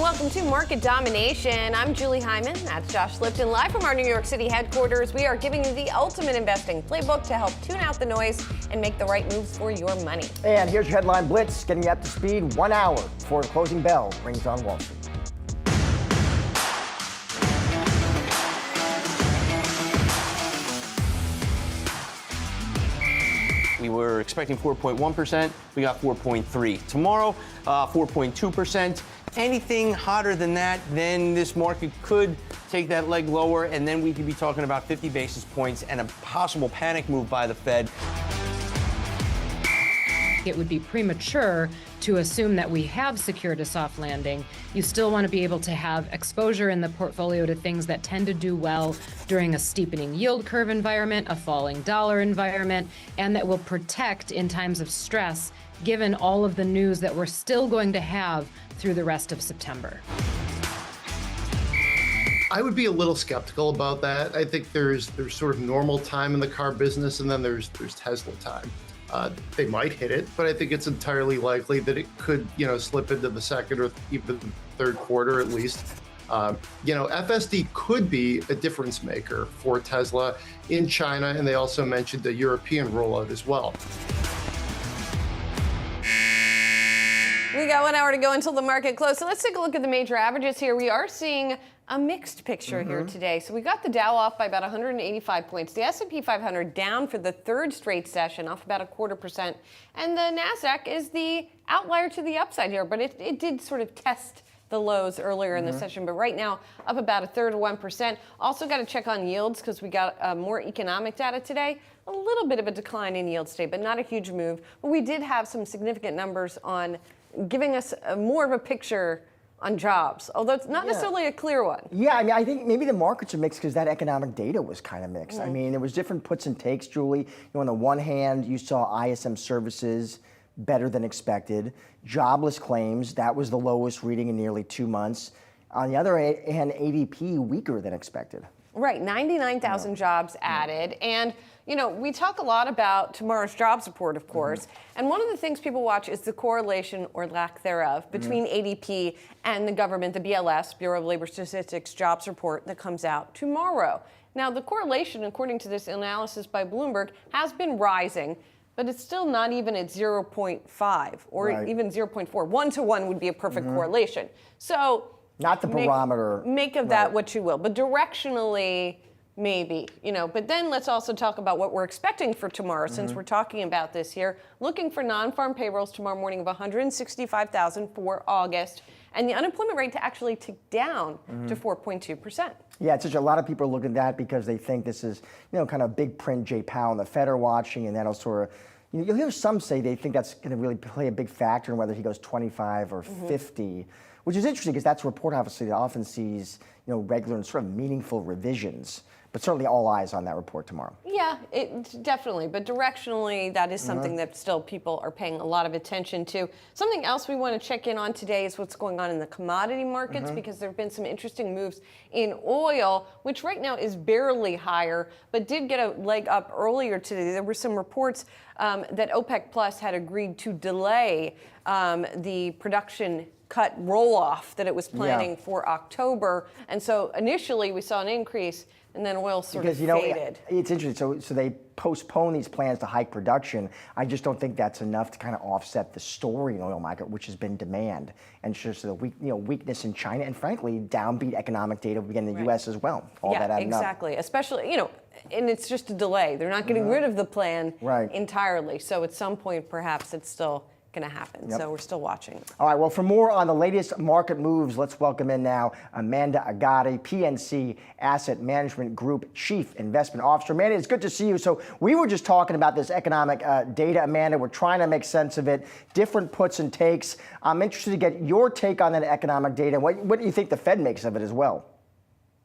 welcome to Market Domination. I'm Julie Hyman. That's Josh Lipton, live from our New York City headquarters. We are giving you the ultimate investing playbook to help tune out the noise and make the right moves for your money. And here's your headline blitz, getting you up to speed 1 hour before the closing bell rings on Wall Street. We were expecting 4.1%. We got 4.3. Tomorrow, 4.2%. Anything hotter than that, then this market could take that leg lower, and then we could be talking about 50 basis points and a possible panic move by the Fed. It would be premature to assume that we have secured a soft landing. You still want to be able to have exposure in the portfolio to things that tend to do well during a steepening yield curve environment, a falling dollar environment, and that will protect in times of stress, given all of the news that we're still going to have through the rest of September. I would be a little skeptical about that. I think there's sort of normal time in the car business, and then there's Tesla time. They might hit it, but I think it's entirely likely that it could, slip into the second or even third quarter at least. FSD could be a difference maker for Tesla in China, and they also mentioned the European rollout as well. We got 1 hour to go until the market close. So let's take a look at the major averages here. We are seeing a mixed picture here today. So we got the Dow off by about 185 points. The S&P 500 down for the third straight session, off about 0.25%. And the Nasdaq is the outlier to the upside here, but it did sort of test the lows earlier in the session, but right now up about 1/3 of 1%. Also got to check on yields because we got more economic data today. A little bit of a decline in yields today, but not a huge move. But we did have some significant numbers on giving us more of a picture on jobs, although it's not necessarily a clear one. Yeah, I think maybe the markets are mixed because that economic data was kind of mixed. I mean, there was different puts and takes, Julie. On the one hand, you saw ISM services better than expected. Jobless claims, that was the lowest reading in nearly 2 months. On the other hand, ADP weaker than expected. Right, 99,000 jobs added. And, we talk a lot about tomorrow's jobs report, of course. And one of the things people watch is the correlation or lack thereof between ADP and the government, the BLS, Bureau of Labor Statistics jobs report that comes out tomorrow. Now, the correlation, according to this analysis by Bloomberg, has been rising, but it's still not even at 0.5 or even 0.4. 1-to-1 would be a perfect correlation. So not the barometer. Make of that what you will, but directionally, maybe, But then let's also talk about what we're expecting for tomorrow, since we're talking about this here. Looking for non-farm payrolls tomorrow morning of 165,000 for August, and the unemployment rate to actually tick down to 4.2%. Yeah, it's just a lot of people are looking at that because they think this is, kind of big print Jay Powell and the Fed are watching, and that'll sort of, you'll hear some say they think that's going to really play a big factor in whether he goes 25 or 50. Which is interesting because that's a report, obviously, that often sees, regular and sort of meaningful revisions. But certainly all eyes on that report tomorrow. Yeah, definitely. But directionally, that is something that still people are paying a lot of attention to. Something else we want to check in on today is what's going on in the commodity markets, because there have been some interesting moves in oil, which right now is barely higher, but did get a leg up earlier today. There were some reports that OPEC Plus had agreed to delay the production cut roll-off that it was planning for October. And so initially we saw an increase, and then oil sort of faded. It's interesting. So they postpone these plans to hike production. I just don't think that's enough to kind of offset the story in the oil market, which has been demand and just the weakness in China, and frankly, downbeat economic data again in the U.S. as well. All that adding exactly. Especially, and it's just a delay. They're not getting rid of the plan entirely. So at some point, perhaps it's still going to happen. So we're still watching. All right, well, for more on the latest market moves, let's welcome in now Amanda Agati, PNC Asset Management Group Chief Investment Officer. Amanda, it's good to see you. So we were just talking about this economic data, Amanda. We're trying to make sense of it, different puts and takes. I'm interested to get your take on that economic data. What do you think the Fed makes of it as well?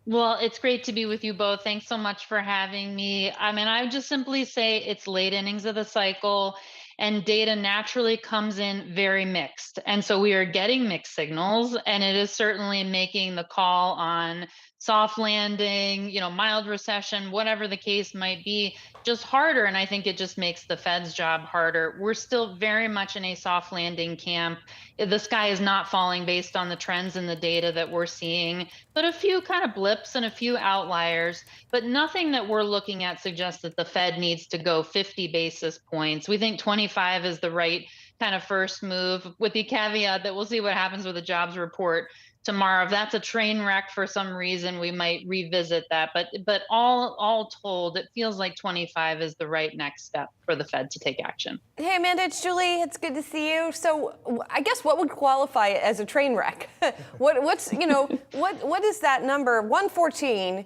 Well, it's great to be with you both. Thanks so much for having me. I would just simply say it's late innings of the cycle, and data naturally comes in very mixed. And so we are getting mixed signals, and it is certainly making the call on soft landing, mild recession, whatever the case might be, just harder. And I think it just makes the Fed's job harder. We're still very much in a soft landing camp. The sky is not falling based on the trends and the data that we're seeing, but a few kind of blips and a few outliers, but nothing that we're looking at suggests that the Fed needs to go 50 basis points. We think 25 is the right kind of first move, with the caveat that we'll see what happens with the jobs report tomorrow. If that's a train wreck for some reason, we might revisit that. But all told, it feels like 25 is the right next step for the Fed to take action. Hey, Amanda, it's Julie. It's good to see you. So I guess what would qualify as a train wreck? what is that number? 114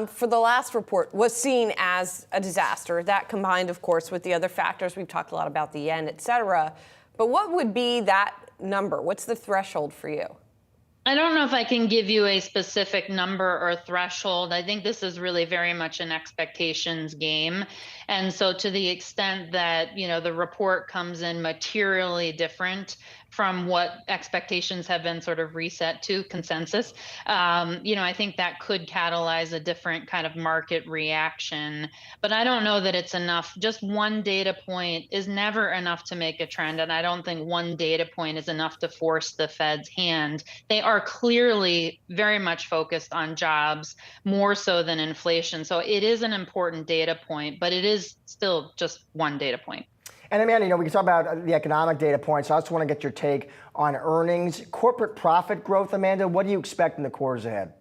for the last report was seen as a disaster. That combined, of course, with the other factors. We've talked a lot about the yen, et cetera. But what would be that number? What's the threshold for you? I don't know if I can give you a specific number or threshold. I think this is really very much an expectations game. And so to the extent that, the report comes in materially different from what expectations have been sort of reset to consensus, I think that could catalyze a different kind of market reaction. But I don't know that it's enough. Just one data point is never enough to make a trend. And I don't think one data point is enough to force the Fed's hand. They are clearly very much focused on jobs, more so than inflation. So it is an important data point, but it is still just one data point. And Amanda, we can talk about the economic data points. I also want to get your take on earnings. Corporate profit growth, Amanda, what do you expect in the quarters ahead?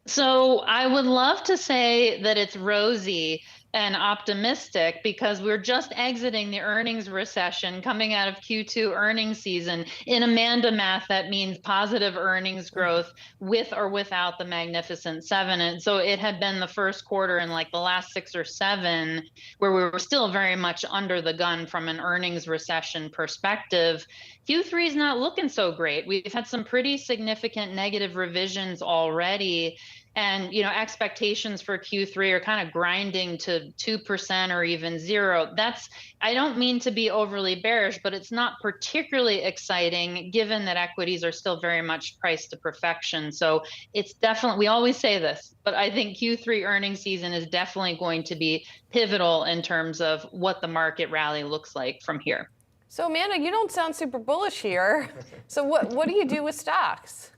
So I would love to say that it's rosy and optimistic, because we're just exiting the earnings recession, coming out of Q2 earnings season. In Amanda math, that means positive earnings growth with or without the Magnificent Seven. And so it had been the first quarter in like the last 6 or 7 where we were still very much under the gun from an earnings recession perspective. Q3 is not looking so great. We've had some pretty significant negative revisions already. And, expectations for Q3 are kind of grinding to 2% or even 0. I don't mean to be overly bearish, but it's not particularly exciting given that equities are still very much priced to perfection. So it's definitely, we always say this, but I think Q3 earnings season is definitely going to be pivotal in terms of what the market rally looks like from here. So Amanda, you don't sound super bullish here. So what do you do with stocks?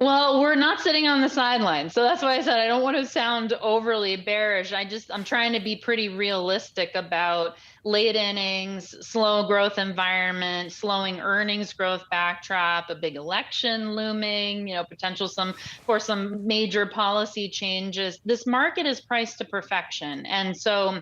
Well, we're not sitting on the sidelines. So that's why I said I don't want to sound overly bearish. I'm trying to be pretty realistic about late innings, slow growth environment, slowing earnings growth backdrop, a big election looming, potential for some major policy changes. This market is priced to perfection. And so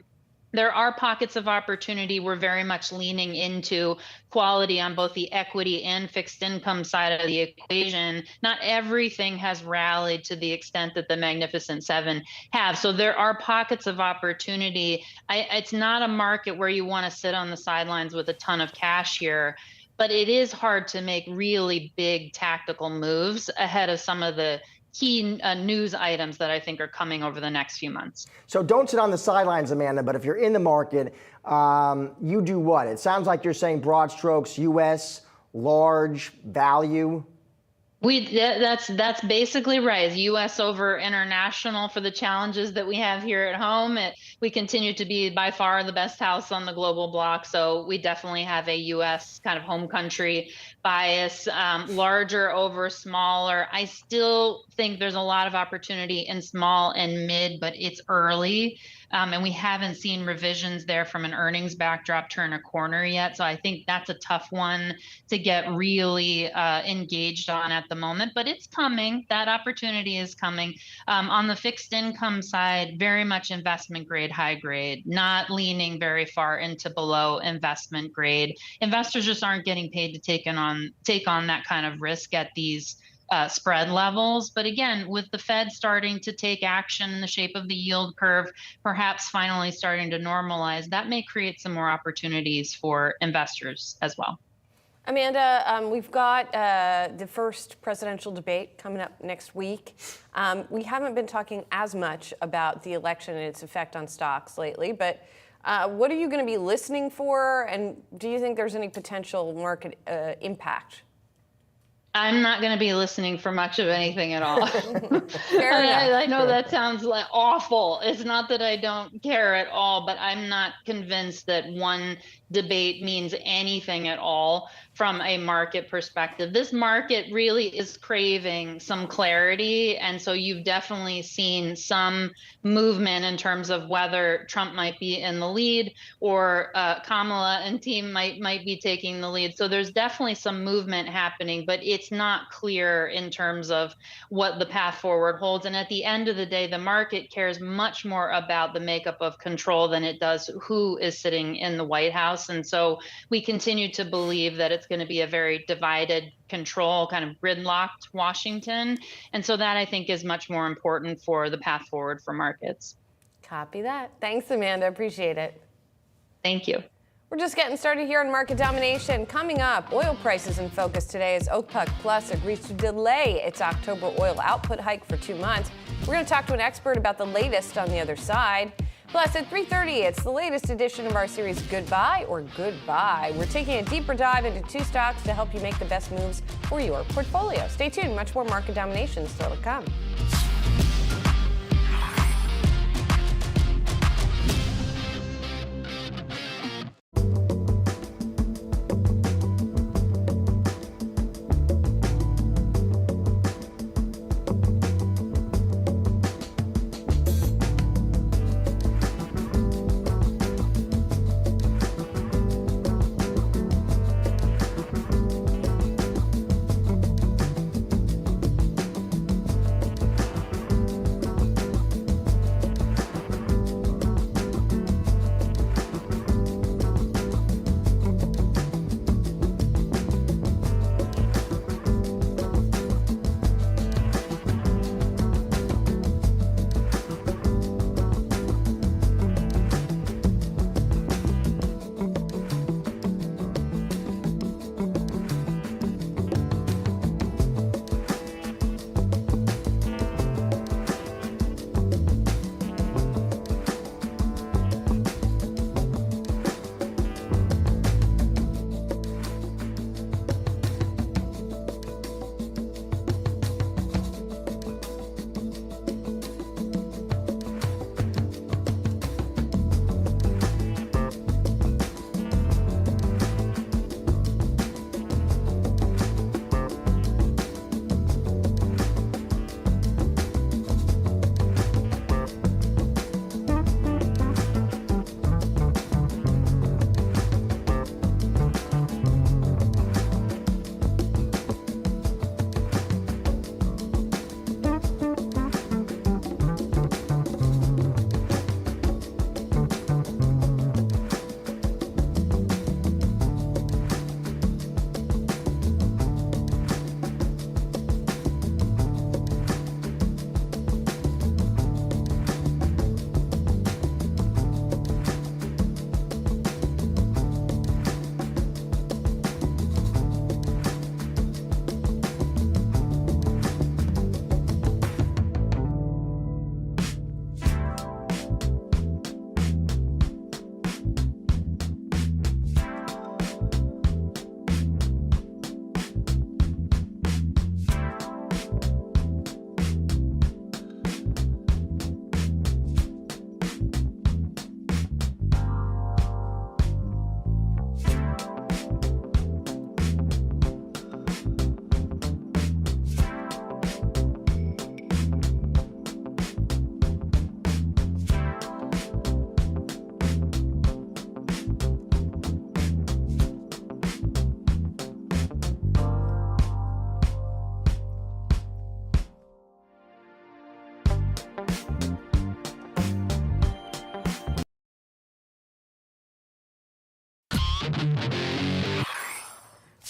there are pockets of opportunity. We're very much leaning into quality on both the equity and fixed income side of the equation. Not everything has rallied to the extent that the Magnificent Seven have. So there are pockets of opportunity. It's not a market where you want to sit on the sidelines with a ton of cash here, but it is hard to make really big tactical moves ahead of some of the key news items that I think are coming over the next few months. So don't sit on the sidelines, Amanda, but if you're in the market, you do what? It sounds like you're saying broad strokes, U.S., large, value. That's basically right. U.S. over international for the challenges that we have here at home. We continue to be by far the best house on the global block. So we definitely have a U.S. kind of home country bias, larger over smaller. I still think there's a lot of opportunity in small and mid, but it's early. And we haven't seen revisions there from an earnings backdrop turn a corner yet. So I think that's a tough one to get really engaged on at the moment, but it's coming. That opportunity is coming. On the fixed income side, very much investment grade, high grade, not leaning very far into below investment grade. Investors just aren't getting paid to take on that kind of risk at these spread levels. But again, with the Fed starting to take action in the shape of the yield curve, perhaps finally starting to normalize, that may create some more opportunities for investors as well. Amanda, we've got the first presidential debate coming up next week. We haven't been talking as much about the election and its effect on stocks lately, but what are you going to be listening for, and do you think there's any potential market impact? I'm not going to be listening for much of anything at all. Fair enough. I know that sounds like awful. It's not that I don't care at all, but I'm not convinced that one debate means anything at all from a market perspective. This market really is craving some clarity. And so you've definitely seen some movement in terms of whether Trump might be in the lead or Kamala and team might be taking the lead. So there's definitely some movement happening, but it's not clear in terms of what the path forward holds. And at the end of the day, the market cares much more about the makeup of control than it does who is sitting in the White House. And so we continue to believe that it's going to be a very divided control, kind of gridlocked Washington. And so that I think is much more important for the path forward for markets. Copy that. Thanks, Amanda. Appreciate it. Thank you. We're just getting started here in market domination. Coming up, oil prices in focus today as OPEC Plus agrees to delay its October oil output hike for 2 months. We're going to talk to an expert about the latest on the other side. Plus, at 3:30, it's the latest edition of our series, Goodbye or Goodbye. We're taking a deeper dive into 2 stocks to help you make the best moves for your portfolio. Stay tuned. Much more market domination still to come.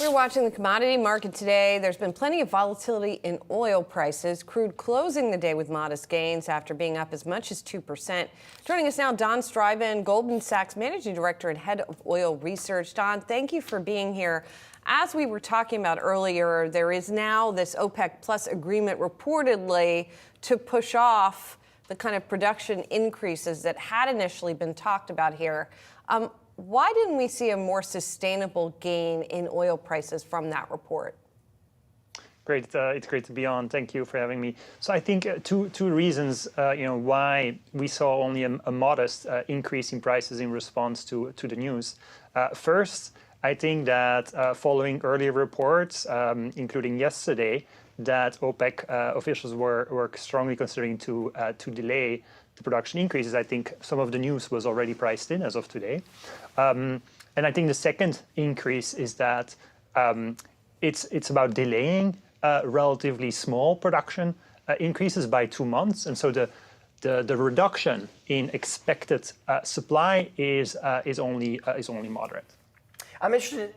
We're watching the commodity market today. There's been plenty of volatility in oil prices. Crude closing the day with modest gains after being up as much as 2%. Joining us now, Don Strivin, Goldman Sachs Managing Director and Head of Oil Research. Don, thank you for being here. As we were talking about earlier, there is now this OPEC Plus agreement reportedly to push off the kind of production increases that had initially been talked about here. Why didn't we see a more sustainable gain in oil prices from that report? Great. It's great to be on. Thank you for having me. So I think two reasons, why we saw only a modest increase in prices in response to the news. First, I think that following earlier reports, including yesterday, that OPEC officials were strongly considering to delay the production increases. I think some of the news was already priced in as of today. And I think the second increase is that it's about delaying relatively small production increases by 2 months. And so the reduction in expected supply is only moderate. I'm interested,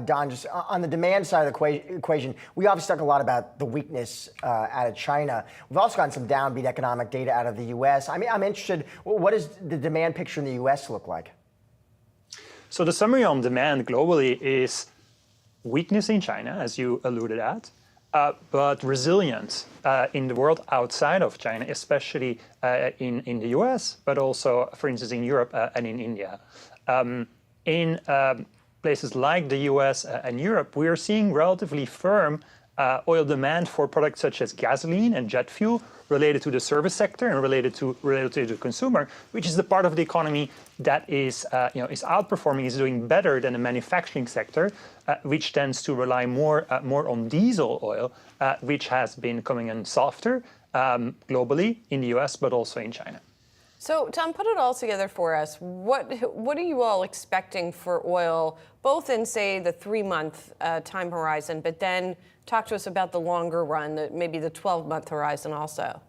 Don, just on the demand side of the equation, we obviously talk a lot about the weakness out of China. We've also gotten some downbeat economic data out of the U.S. I mean, I'm interested, what does the demand picture in the U.S. look like? So the summary on demand globally is weakness in China, as you alluded at, but resilience in the world outside of China, especially in the US, but also, for instance, in Europe and in India. In places like the US and Europe, we are seeing relatively firm oil demand for products such as gasoline and jet fuel related to the service sector and related to the consumer, which is the part of the economy that is outperforming, is doing better than the manufacturing sector, which tends to rely more on diesel oil, which has been coming in softer globally in the US, but also in China. So, Tom, put it all together for us. What are you all expecting for oil, both in, say, the 3-month time horizon, but then talk to us about the longer run, maybe the 12-month horizon also?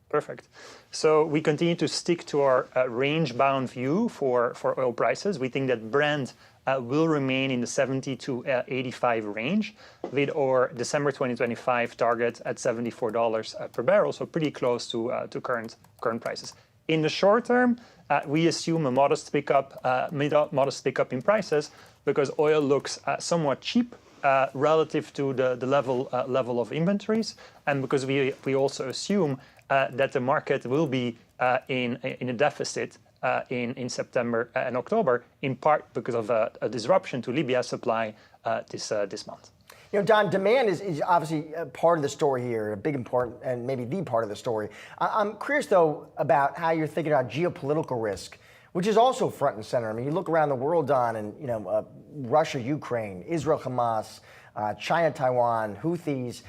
Perfect. So we continue to stick to our range-bound view for oil prices. We think that Brent will remain in the 70 to 85 range, with our December 2025 target at $74 per barrel, so pretty close to current prices. In the short term, we assume a modest pickup in prices because oil looks somewhat cheap relative to the level of inventories, and because we also assume that the market will be in a deficit in September and October, in part because of a disruption to Libya supply this month. You know, Don, demand is obviously part of the story here, a big important, and maybe the part of the story. I'm curious, though, about how you're thinking about geopolitical risk, which is also front and center. I mean, you look around the world, Don, and Russia, Ukraine, Israel, Hamas, China, Taiwan, Houthis,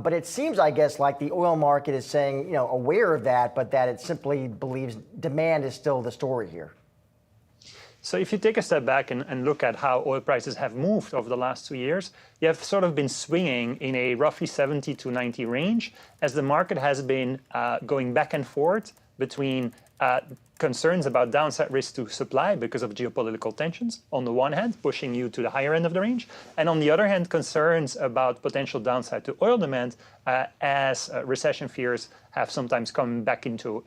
but it seems, I guess, like the oil market is saying, aware of that, but that it simply believes demand is still the story here. So if you take a step back and look at how oil prices have moved over the last 2 years, you have sort of been swinging in a roughly 70 to 90 range as the market has been going back and forth between concerns about downside risk to supply because of geopolitical tensions, on the one hand, pushing you to the higher end of the range, and on the other hand, concerns about potential downside to oil demand as recession fears have sometimes come back into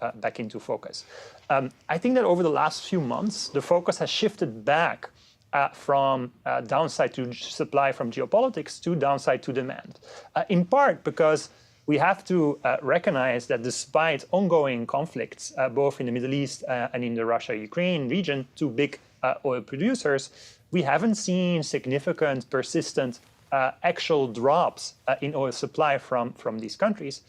focus. I think that over the last few months, the focus has shifted back from downside to supply from geopolitics to downside to demand, in part because we have to recognize that despite ongoing conflicts, both in the Middle East and in the Russia-Ukraine region, two big oil producers, we haven't seen significant, persistent, actual drops in oil supply from these countries.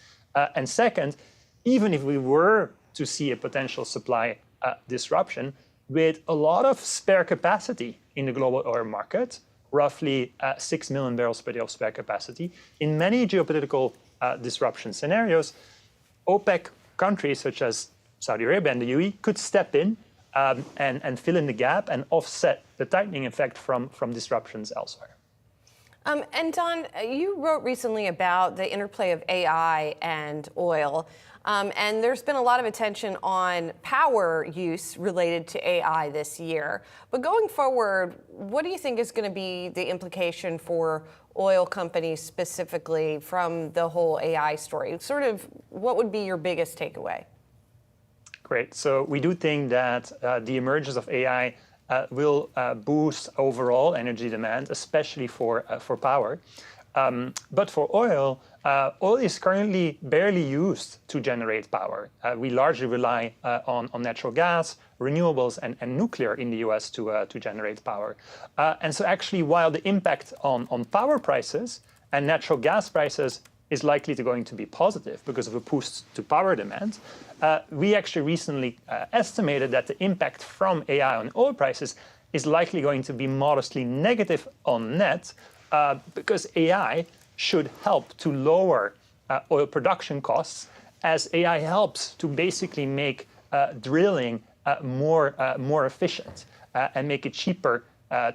And second, even if we were to see a potential supply disruption, with a lot of spare capacity in the global oil market, roughly 6 million barrels per day of spare capacity, in many geopolitical disruption scenarios, OPEC countries such as Saudi Arabia and the UAE could step in and fill in the gap and offset the tightening effect from disruptions elsewhere. And Don, you wrote recently about the interplay of AI and oil. And there's been a lot of attention on power use related to AI this year. But going forward, what do you think is going to be the implication for oil companies specifically from the whole AI story? Sort of what would be your biggest takeaway? Great. So we do think that the emergence of AI will boost overall energy demand, especially for power. But for oil, oil is currently barely used to generate power. We largely rely on natural gas, renewables, and nuclear in the US to generate power. And so actually, while the impact on power prices and natural gas prices is likely going to be positive because of a boost to power demand. We actually recently estimated that the impact from AI on oil prices is likely going to be modestly negative on net because AI should help to lower oil production costs as AI helps to basically make drilling more efficient and make it cheaper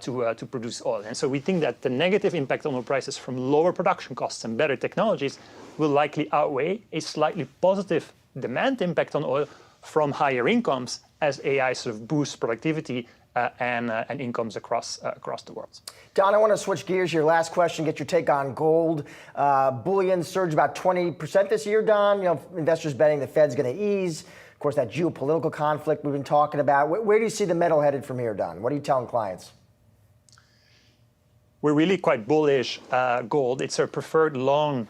to produce oil. And so we think that the negative impact on oil prices from lower production costs and better technologies will likely outweigh a slightly positive demand impact on oil from higher incomes as AI sort of boosts productivity and incomes across the world. Don, I want to switch gears here. Last question, get your take on gold. Bullion surged about 20% this year, Don. You know, investors betting the Fed's going to ease. Of course, that geopolitical conflict we've been talking about. Where do you see the metal headed from here, Don? What are you telling clients? We're really quite bullish gold. It's our preferred long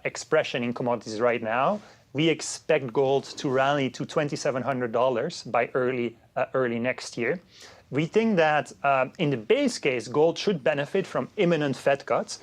expression in commodities right now. We expect gold to rally to $2,700 by early next year. We think that in the base case, gold should benefit from imminent Fed cuts,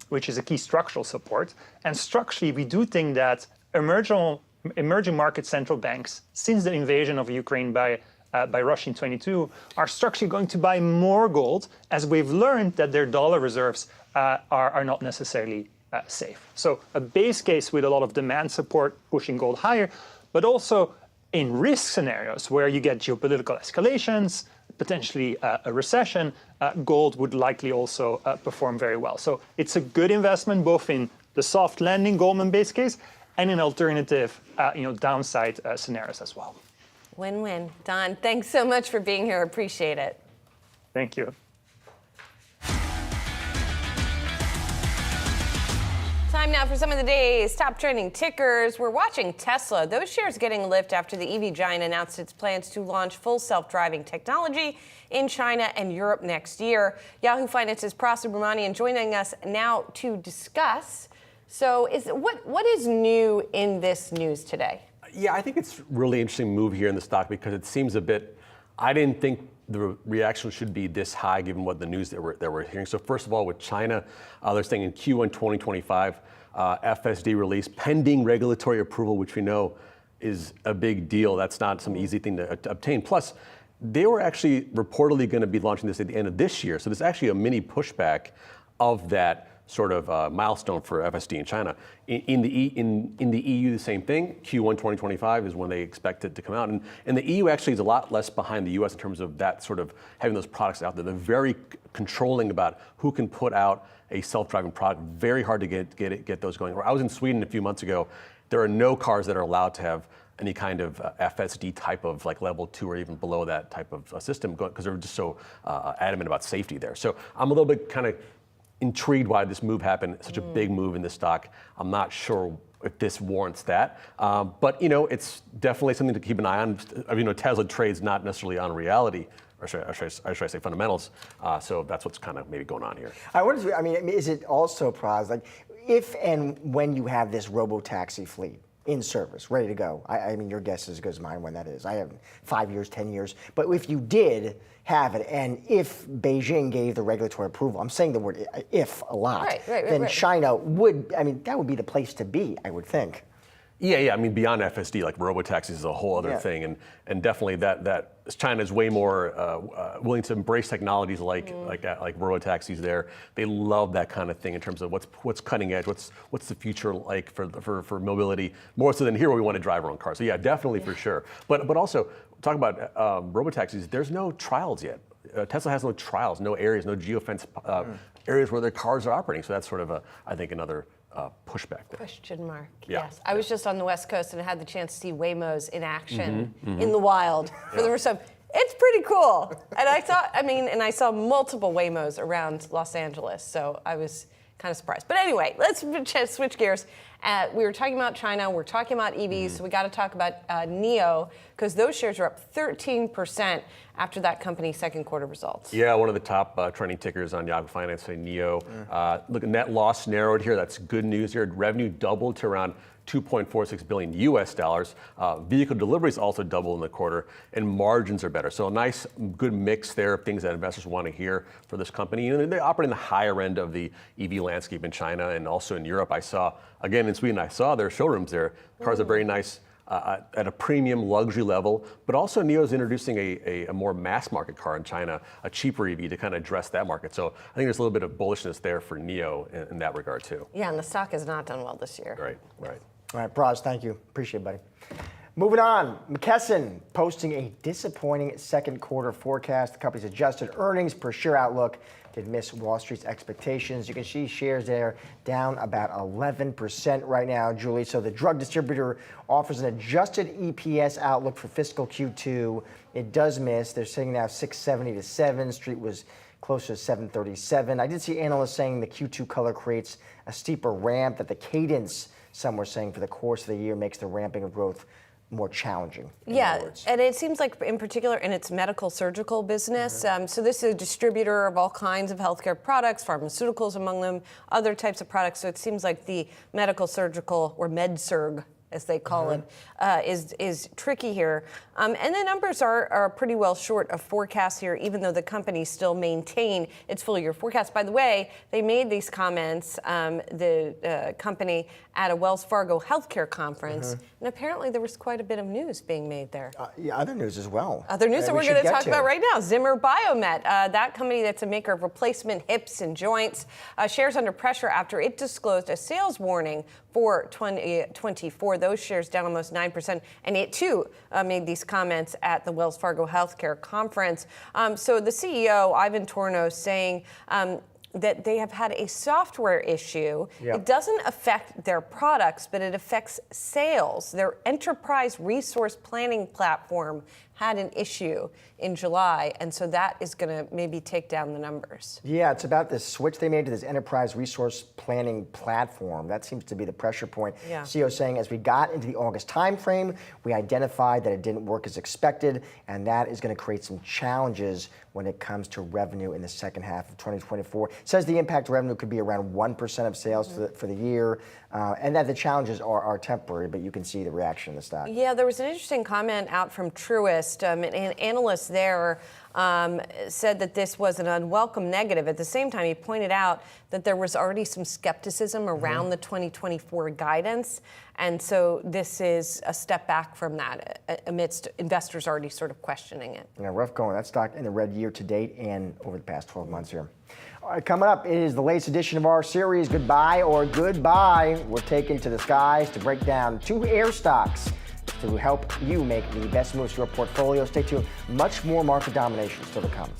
which is a key structural support. And structurally, we do think that emerging market central banks, since the invasion of Ukraine by Russia in 2022, are structurally going to buy more gold, as we've learned that their dollar reserves are not necessarily safe. So a base case with a lot of demand support pushing gold higher, but also in risk scenarios where you get geopolitical escalations, potentially a recession, gold would likely also perform very well. So it's a good investment both in the soft landing Goldman base case and in alternative downside scenarios as well. Win-win. Don, thanks so much for being here. Appreciate it. Thank you. Time now for some of the day's top trending tickers. We're watching Tesla. Those shares getting a lift after the EV giant announced its plans to launch full self-driving technology in China and Europe next year. Yahoo Finance's Prasad Brahmanian joining us now to discuss. So what is new in this news today? Yeah, I think it's really interesting move here in the stock because it seems a bit, I didn't think the reaction should be this high given what the news that we're hearing. So first of all, with China, they're saying in Q1 2025, FSD release pending regulatory approval, which we know is a big deal. That's not some easy thing to obtain. Plus, they were actually reportedly going to be launching this at the end of this year. So there's actually a mini pushback of that sort of milestone for FSD in China. In the EU, the same thing. Q1 2025 is when they expect it to come out. And the EU actually is a lot less behind the US in terms of that sort of having those products out there. They're very controlling about who can put out a self-driving product. Very hard to get those going. I was in Sweden a few months ago. There are no cars that are allowed to have any kind of FSD type of like level 2 or even below that type of system because they're just so adamant about safety there. So I'm a little bit kind of intrigued why this move happened, such a big move in the stock. I'm not sure if this warrants that, but it's definitely something to keep an eye on. Tesla trades not necessarily on reality, or should I say fundamentals. So that's what's kind of maybe going on here. Is it also, Praz, like if and when you have this robo-taxi fleet in service, ready to go? I mean, your guess is as good as mine when that is. I have 5 years, 10 years. But if you did have it, and if Beijing gave the regulatory approval, I'm saying the word if a lot, then China would, that would be the place to be, I would think. Yeah. I mean, beyond FSD, like robotaxis is a whole other thing, and definitely that China is way more willing to embrace technologies like robotaxis. There, they love that kind of thing in terms of what's cutting edge, what's the future like for mobility, more so than here where we want to drive our own cars. So yeah, definitely for sure. But also talk about robotaxis. There's no trials yet. Tesla has no trials, no areas, no geofence areas where their cars are operating. So that's sort of I think another pushback there. Question mark. Yeah. Yes. I was just on the West Coast and I had the chance to see Waymos in action in the wild for the first time. It's pretty cool. And I saw multiple Waymos around Los Angeles, so I was kind of surprised. But anyway, let's switch gears. We were talking about China, we're talking about EVs, so we got to talk about NIO, because those shares are up 13% after that company's second quarter results. Yeah, one of the top trending tickers on Yahoo Finance, NIO. Look, net loss narrowed here. That's good news here. Revenue doubled to around $2.46 billion US dollars. Vehicle deliveries also doubled in the quarter, and margins are better. So a nice, good mix there of things that investors want to hear for this company. You know, they operate in the higher end of the EV landscape in China and also in Europe. I saw, again in Sweden, I saw their showrooms there. Cars are very nice. At a premium luxury level, but also NIO is introducing a more mass market car in China, a cheaper EV to kind of address that market. So I think there's a little bit of bullishness there for NIO in that regard too. Yeah, and the stock has not done well this year. Right. All right, Braz, thank you. Appreciate it, buddy. Moving on, McKesson posting a disappointing second quarter forecast. The company's adjusted earnings per share outlook did miss Wall Street's expectations. You can see shares there down about 11% right now, Julie. So the drug distributor offers an adjusted EPS outlook for fiscal Q2. It does miss. They're saying now 670 to 7. Street was closer to 737. I did see analysts saying the Q2 color creates a steeper ramp, that the cadence, some were saying, for the course of the year makes the ramping of growth more challenging. Yeah, and it seems like in particular in its medical surgical business. So this is a distributor of all kinds of healthcare products, pharmaceuticals among them, other types of products. So it seems like the medical surgical, or med-surg as they call it, is tricky here. And the numbers are pretty well short of forecasts here, even though the companies still maintain its full year forecast. By the way, they made these comments, the company, at a Wells Fargo healthcare conference, and apparently there was quite a bit of news being made there. Yeah, other news as well. Other news that we're going to talk about right now. Zimmer Biomet, that company that's a maker of replacement hips and joints, shares under pressure after it disclosed a sales warning for 2024. Those shares down almost 9%, and it too made these comments at the Wells Fargo Healthcare Conference. So the CEO, Ivan Tornos, saying that they have had a software issue. It doesn't affect their products, but it affects sales. Their enterprise resource planning platform had an issue in July, and so that is going to maybe take down the numbers. Yeah, it's about this switch they made to this enterprise resource planning platform. That seems to be the pressure point. CEO saying, as we got into the August timeframe, we identified that it didn't work as expected, and that is going to create some challenges when it comes to revenue in the second half of 2024. Says the impact to revenue could be around 1% of sales for the year, and that the challenges are temporary, but you can see the reaction in the stock. Yeah, there was an interesting comment out from Truist. An analyst there said that this was an unwelcome negative. At the same time, he pointed out that there was already some skepticism around the 2024 guidance. And so this is a step back from that amidst investors already sort of questioning it. Yeah, rough going. That stock in the red year to date and over the past 12 months here. All right, coming up is the latest edition of our series, Goodbye or Goodbye. We're taken to the skies to break down two air stocks to help you make the best moves to your portfolio. Stay tuned. Much more market domination still to come.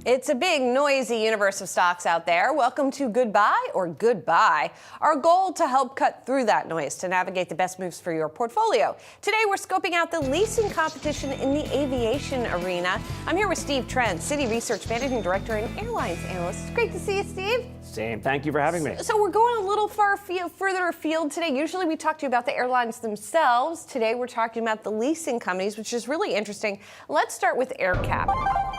It's a big, noisy universe of stocks out there. Welcome to Goodbye or Goodbye. Our goal to help cut through that noise to navigate the best moves for your portfolio. Today, we're scoping out the leasing competition in the aviation arena. I'm here with Steve Trent, Citi Research Managing Director and Airlines Analyst. It's great to see you, Steve. Same. Thank you for having me. So we're going a little further afield today. Usually we talk to you about the airlines themselves. Today we're talking about the leasing companies, which is really interesting. Let's start with AerCap.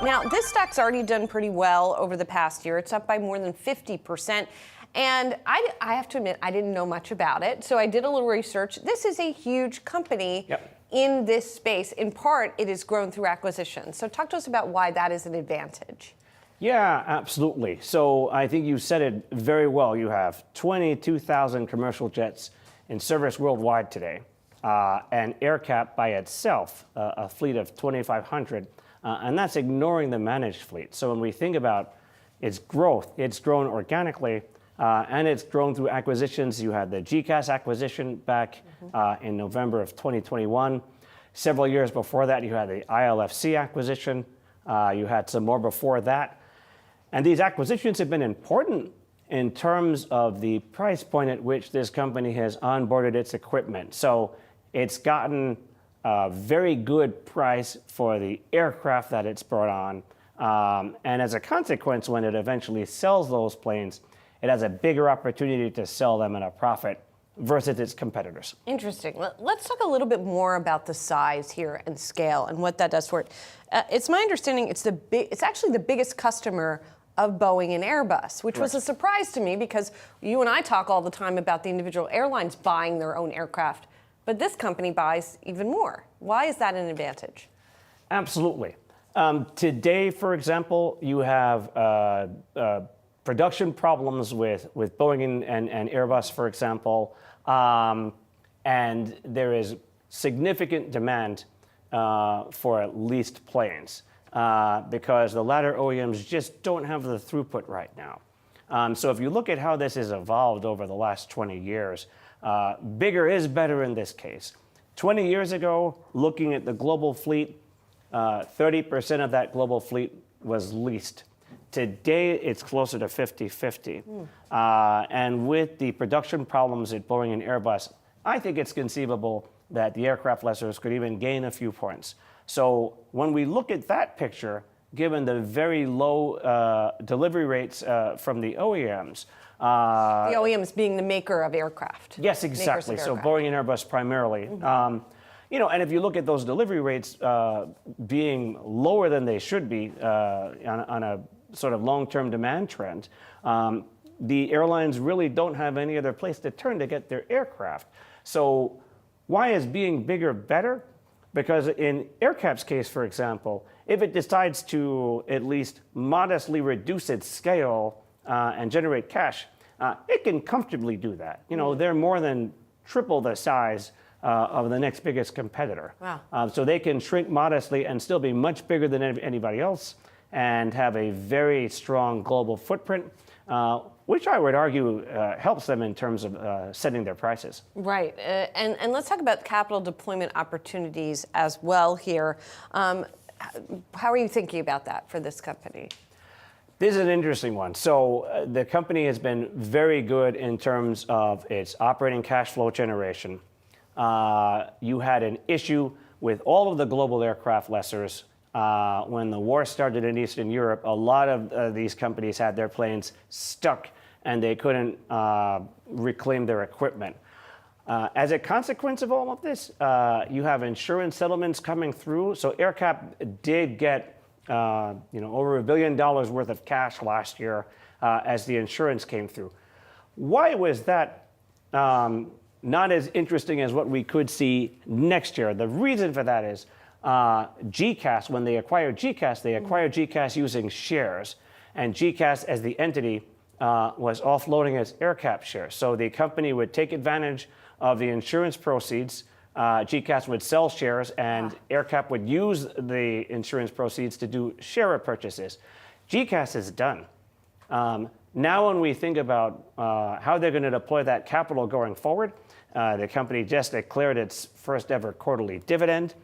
Now, this stock's already done pretty well over the past year. It's up by more than 50%. And I have to admit, I didn't know much about it. So I did a little research. This is a huge company in this space. In part, it has grown through acquisitions. So talk to us about why that is an advantage. Yeah, absolutely. So I think you said it very well. You have 22,000 commercial jets in service worldwide today. And AerCap by itself, a fleet of 2,500. And that's ignoring the managed fleet. So when we think about its growth, it's grown organically and it's grown through acquisitions. You had the GCAS acquisition back in November of 2021. Several years before that, you had the ILFC acquisition. You had some more before that. And these acquisitions have been important in terms of the price point at which this company has onboarded its equipment. So it's gotten a very good price for the aircraft that it's brought on. And as a consequence, when it eventually sells those planes, it has a bigger opportunity to sell them at a profit versus its competitors. Interesting. Let's talk a little bit more about the size here and scale and what that does for it. It's my understanding it's actually the biggest customer of Boeing and Airbus, which was a surprise to me because you and I talk all the time about the individual airlines buying their own aircraft, but this company buys even more. Why is that an advantage? Absolutely. Today, for example, you have production problems with Boeing and Airbus, for example, and there is significant demand for leased planes because the latter OEMs just don't have the throughput right now. So if you look at how this has evolved over the last 20 years, bigger is better in this case. 20 years ago, looking at the global fleet, 30% of that global fleet was leased. Today, it's closer to 50-50. And with the production problems at Boeing and Airbus, I think it's conceivable that the aircraft lessors could even gain a few points. So when we look at that picture, given the very low delivery rates from the OEMs. The OEMs being the maker of aircraft. Yes, exactly. So Boeing and Airbus primarily. And if you look at those delivery rates being lower than they should be on a sort of long-term demand trend, the airlines really don't have any other place to turn to get their aircraft. So why is being bigger better? Because in AerCap's case, for example, if it decides to at least modestly reduce its scale and generate cash, it can comfortably do that. They're more than triple the size of the next biggest competitor. Wow. So they can shrink modestly and still be much bigger than anybody else and have a very strong global footprint, which I would argue helps them in terms of setting their prices. Right. And let's talk about capital deployment opportunities as well here. How are you thinking about that for this company? This is an interesting one. So the company has been very good in terms of its operating cash flow generation. You had an issue with all of the global aircraft lessors when the war started in Eastern Europe. A lot of these companies had their planes stuck and they couldn't reclaim their equipment. As a consequence of all of this, you have insurance settlements coming through. So AerCap did get over $1 billion worth of cash last year as the insurance came through. Why was that not as interesting as what we could see next year? The reason for that is GCAS, when they acquired GCAS using shares, and GCAS as the entity was offloading its AerCap shares. So the company would take advantage of the insurance proceeds. GCAS would sell shares, and AerCap would use the insurance proceeds to do share repurchases. GCAS is done. Now when we think about how they're going to deploy that capital going forward, the company just declared its first ever quarterly dividend.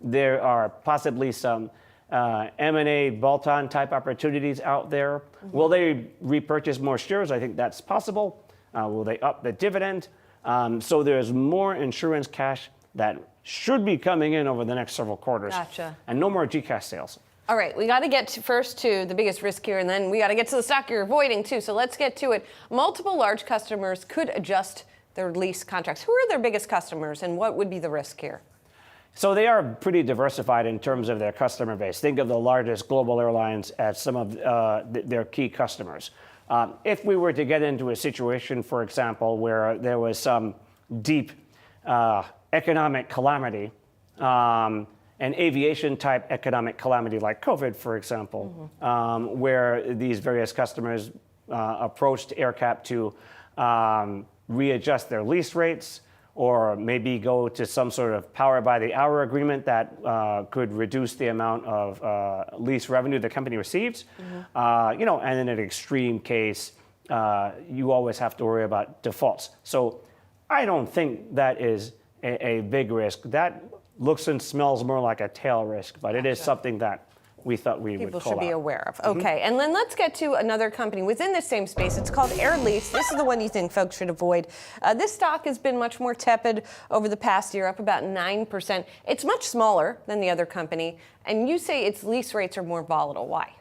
There are possibly some M&A bolt-on type opportunities out there. Will they repurchase more shares? I think that's possible. Will they up the dividend? So there's more insurance cash that should be coming in over the next several quarters. Gotcha. And no more GCAS sales. All right, we got to get first to the biggest risk here, and then we got to get to the stock you're avoiding too. So let's get to it. Multiple large customers could adjust their lease contracts. Who are their biggest customers, and what would be the risk here? So they are pretty diversified in terms of their customer base. Think of the largest global airlines as some of their key customers. If we were to get into a situation, for example, where there was some deep economic calamity, an aviation type economic calamity like COVID, for example, where these various customers approached AerCap to readjust their lease rates, or maybe go to some sort of power by the hour agreement that could reduce the amount of lease revenue the company receives. And in an extreme case, you always have to worry about defaults. So I don't think that is a big risk. That looks and smells more like a tail risk, but it is something that we thought we would call out. People should be aware of. Okay, and then let's get to another company within the same space. It's called Air Lease. This is the one you think folks should avoid. This stock has been much more tepid over the past year, up about 9%. It's much smaller than the other company, and you say its lease rates are more volatile. Why?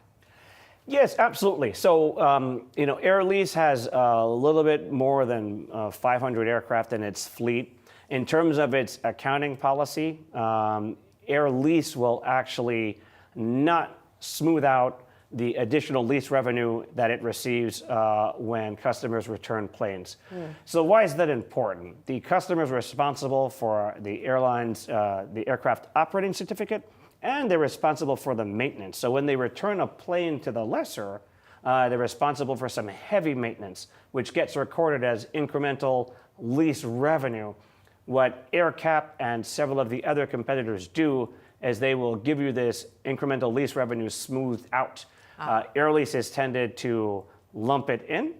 Yes, absolutely. So, Air Lease has a little bit more than 500 aircraft in its fleet. In terms of its accounting policy, Air Lease will actually not smooth out the additional lease revenue that it receives when customers return planes. So why is that important? The customer is responsible for the airline's, the aircraft operating certificate, and they're responsible for the maintenance. So when they return a plane to the lessor, they're responsible for some heavy maintenance, which gets recorded as incremental lease revenue. What AerCap and several of the other competitors do is they will give you this incremental lease revenue smoothed out. Air Lease has tended to lump it in,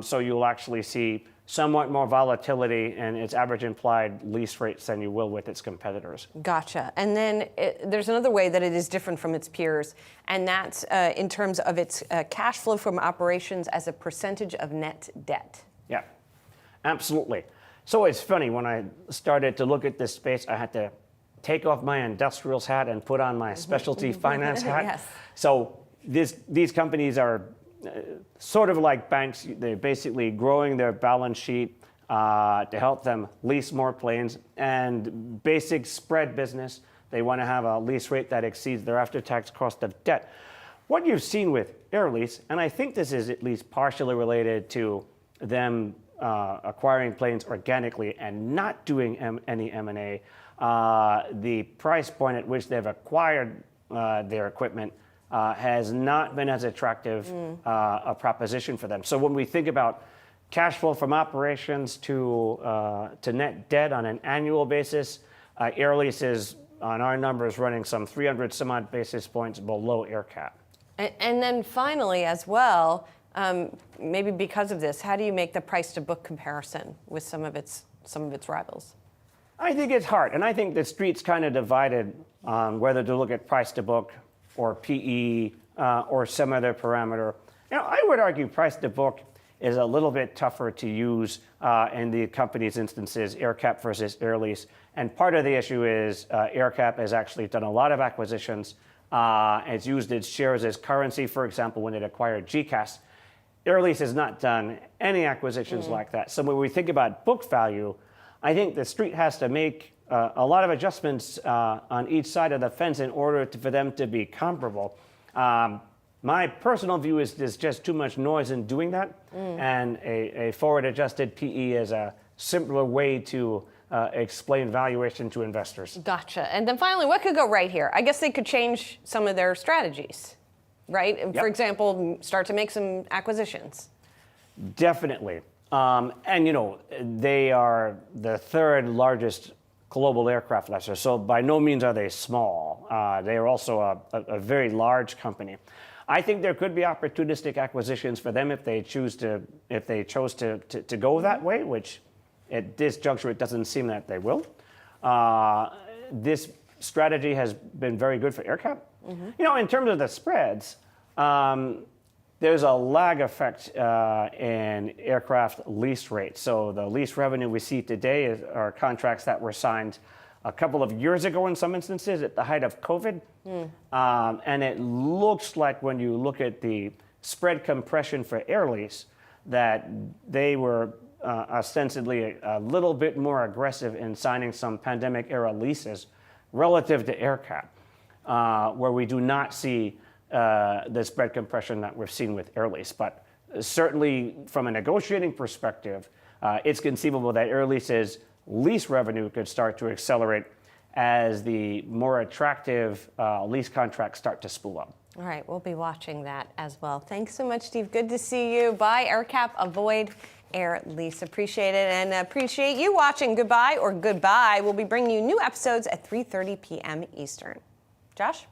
so you'll actually see somewhat more volatility in its average implied lease rates than you will with its competitors. Gotcha. And then there's another way that it is different from its peers, and that's in terms of its cash flow from operations as a percentage of net debt. Yeah, absolutely. So it's funny, when I started to look at this space, I had to take off my industrials hat and put on my specialty finance hat. Yes. So these companies are sort of like banks. They're basically growing their balance sheet to help them lease more planes, and basic spread business. They want to have a lease rate that exceeds their after-tax cost of debt. What you've seen with Air Lease, and I think this is at least partially related to them acquiring planes organically and not doing any M&A, the price point at which they've acquired their equipment has not been as attractive a proposition for them. So when we think about cash flow from operations to net debt on an annual basis, Air Lease is, on our numbers, running some 300 some odd basis points below AerCap. And then finally, as well, maybe because of this, how do you make the price to book comparison with some of its rivals? I think it's hard, and I think the street's kind of divided on whether to look at price to book or PE or some other parameter. I would argue price to book is a little bit tougher to use in the company's instances, AerCap versus Air Lease. And part of the issue is AerCap has actually done a lot of acquisitions. It's used its shares as currency, for example, when it acquired GCAS. Air Lease has not done any acquisitions like that. So when we think about book value, I think the street has to make a lot of adjustments on each side of the fence in order for them to be comparable. My personal view is there's just too much noise in doing that, and a forward-adjusted PE is a simpler way to explain valuation to investors. Gotcha. And then finally, what could go right here? I guess they could change some of their strategies, right? Yep. For example, start to make some acquisitions. Definitely. And they are the third largest global aircraft lessor, so by no means are they small. They are also a very large company. I think there could be opportunistic acquisitions for them if they chose to go that way, which at this juncture it doesn't seem that they will. This strategy has been very good for AerCap. You know, in terms of the spreads, there's a lag effect in aircraft lease rates. So the lease revenue we see today are contracts that were signed a couple of years ago in some instances at the height of COVID. And it looks like when you look at the spread compression for air lease, that they were ostensibly a little bit more aggressive in signing some pandemic era leases relative to AerCap, where we do not see the spread compression that we've seen with air lease. But certainly from a negotiating perspective, it's conceivable that air leases lease revenue could start to accelerate as the more attractive lease contracts start to spool up. All right, we'll be watching that as well. Thanks so much, Steve. Good to see you. Buy AerCap, avoid air lease. Appreciate it, and appreciate you watching. Goodbye or goodbye. We'll be bringing you new episodes at 3:30 p.m. Eastern. Josh?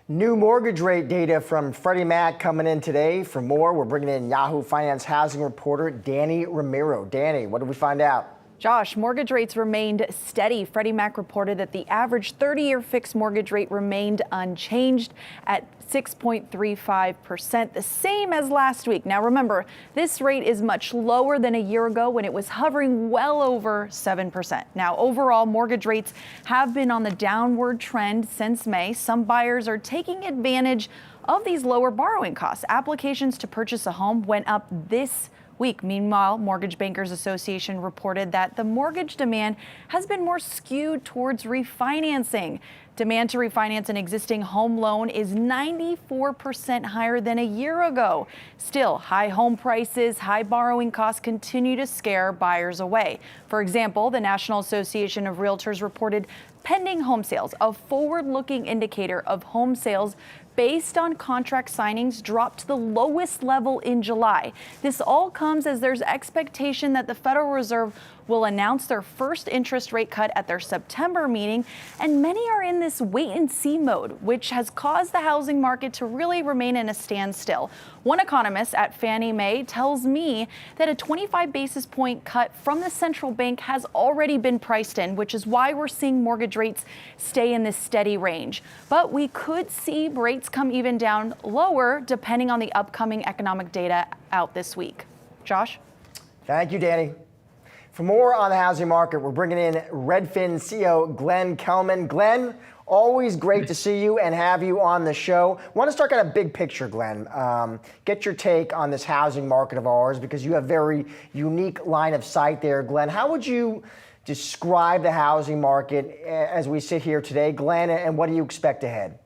New mortgage rate data from Freddie Mac coming in today. For more, we're bringing in Yahoo Finance housing reporter Danny Ramiro. Danny, what did we find out? Josh, mortgage rates remained steady. Freddie Mac reported that the average 30-year fixed mortgage rate remained unchanged at 6.35%, the same as last week. Now remember, this rate is much lower than a year ago when it was hovering well over 7%. Now overall, mortgage rates have been on the downward trend since May. Some buyers are taking advantage of these lower borrowing costs. Applications to purchase a home went up this week. Meanwhile, Mortgage Bankers Association reported that the mortgage demand has been more skewed towards refinancing. Demand to refinance an existing home loan is 94% higher than a year ago. Still, high home prices, high borrowing costs continue to scare buyers away. For example, the National Association of Realtors reported pending home sales, a forward-looking indicator of home sales based on contract signings, dropped to the lowest level in July. This all comes as there's expectation that the Federal Reserve will announce their first interest rate cut at their September meeting, and many are in this wait-and-see mode, which has caused the housing market to really remain in a standstill. One economist at Fannie Mae tells me that a 25 basis point cut from the central bank has already been priced in, which is why we're seeing mortgage rates stay in this steady range. But we could see rates come even down lower depending on the upcoming economic data out this week. Josh? Thank you, Danny. For more on the housing market, we're bringing in Redfin CEO Glenn Kelman. Glenn, always great to see you and have you on the show. I want to start at a big picture, Glenn. Get your take on this housing market of ours because you have very unique line of sight there, Glenn. How would you describe the housing market as we sit here today, Glenn, and what do you expect ahead?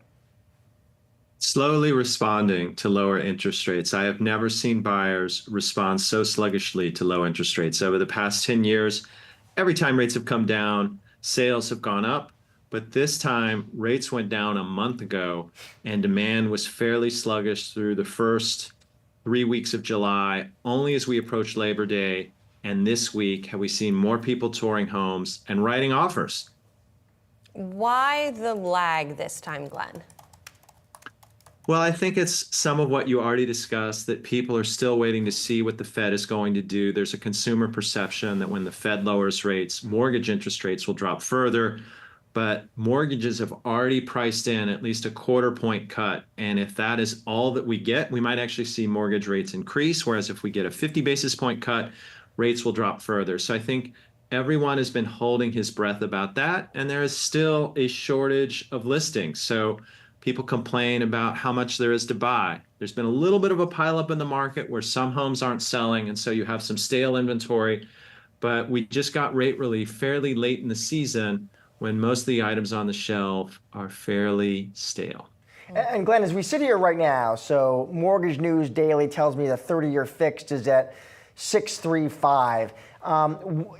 Slowly responding to lower interest rates. I have never seen buyers respond so sluggishly to low interest rates. Over the past 10 years, every time rates have come down, sales have gone up. But this time, rates went down a month ago, and demand was fairly sluggish through the first 3 weeks of July. Only as we approach Labor Day and this week have we seen more people touring homes and writing offers. Why the lag this time, Glenn? Well, I think it's some of what you already discussed, that people are still waiting to see what the Fed is going to do. There's a consumer perception that when the Fed lowers rates, mortgage interest rates will drop further. But mortgages have already priced in at least a quarter point cut. And if that is all that we get, we might actually see mortgage rates increase. Whereas if we get a 50 basis point cut, rates will drop further. So I think everyone has been holding his breath about that. And there is still a shortage of listings. So people complain about how much there is to buy. There's been a little bit of a pileup in the market where some homes aren't selling, and so you have some stale inventory. But we just got rate relief fairly late in the season when most of the items on the shelf are fairly stale. And Glenn, as we sit here right now, so Mortgage News Daily tells me the 30-year fixed is at 6.35.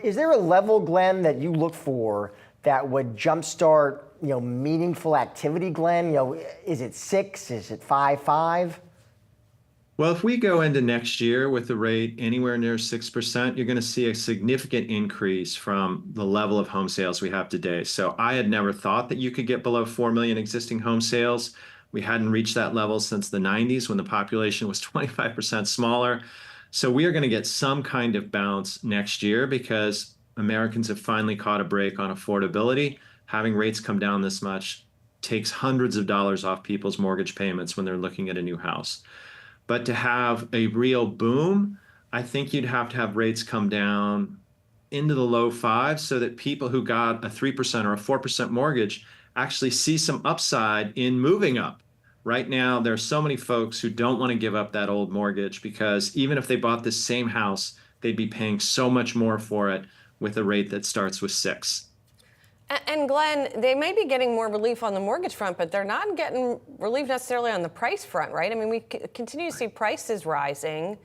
Is there a level, Glenn, that you look for that would jumpstart meaningful activity, Glenn? Is it 6? Is it 5.5? Well, if we go into next year with the rate anywhere near 6%, you're going to see a significant increase from the level of home sales we have today. So I had never thought that you could get below 4 million existing home sales. We hadn't reached that level since the 90s when the population was 25% smaller. So we are going to get some kind of bounce next year because Americans have finally caught a break on affordability. having rates come down this much takes hundreds of dollars off people's mortgage payments when they're looking at a new house. But to have a real boom, I think you'd have to have rates come down into the low fives so that people who got a 3% or a 4% mortgage actually see some upside in moving up. Right now, there are so many folks who don't want to give up that old mortgage because even if they bought this same house, they'd be paying so much more for it with a rate that starts with 6. And Glenn, they may be getting more relief on the mortgage front, but they're not getting relief necessarily on the price front, right? I mean, we continue to see prices rising.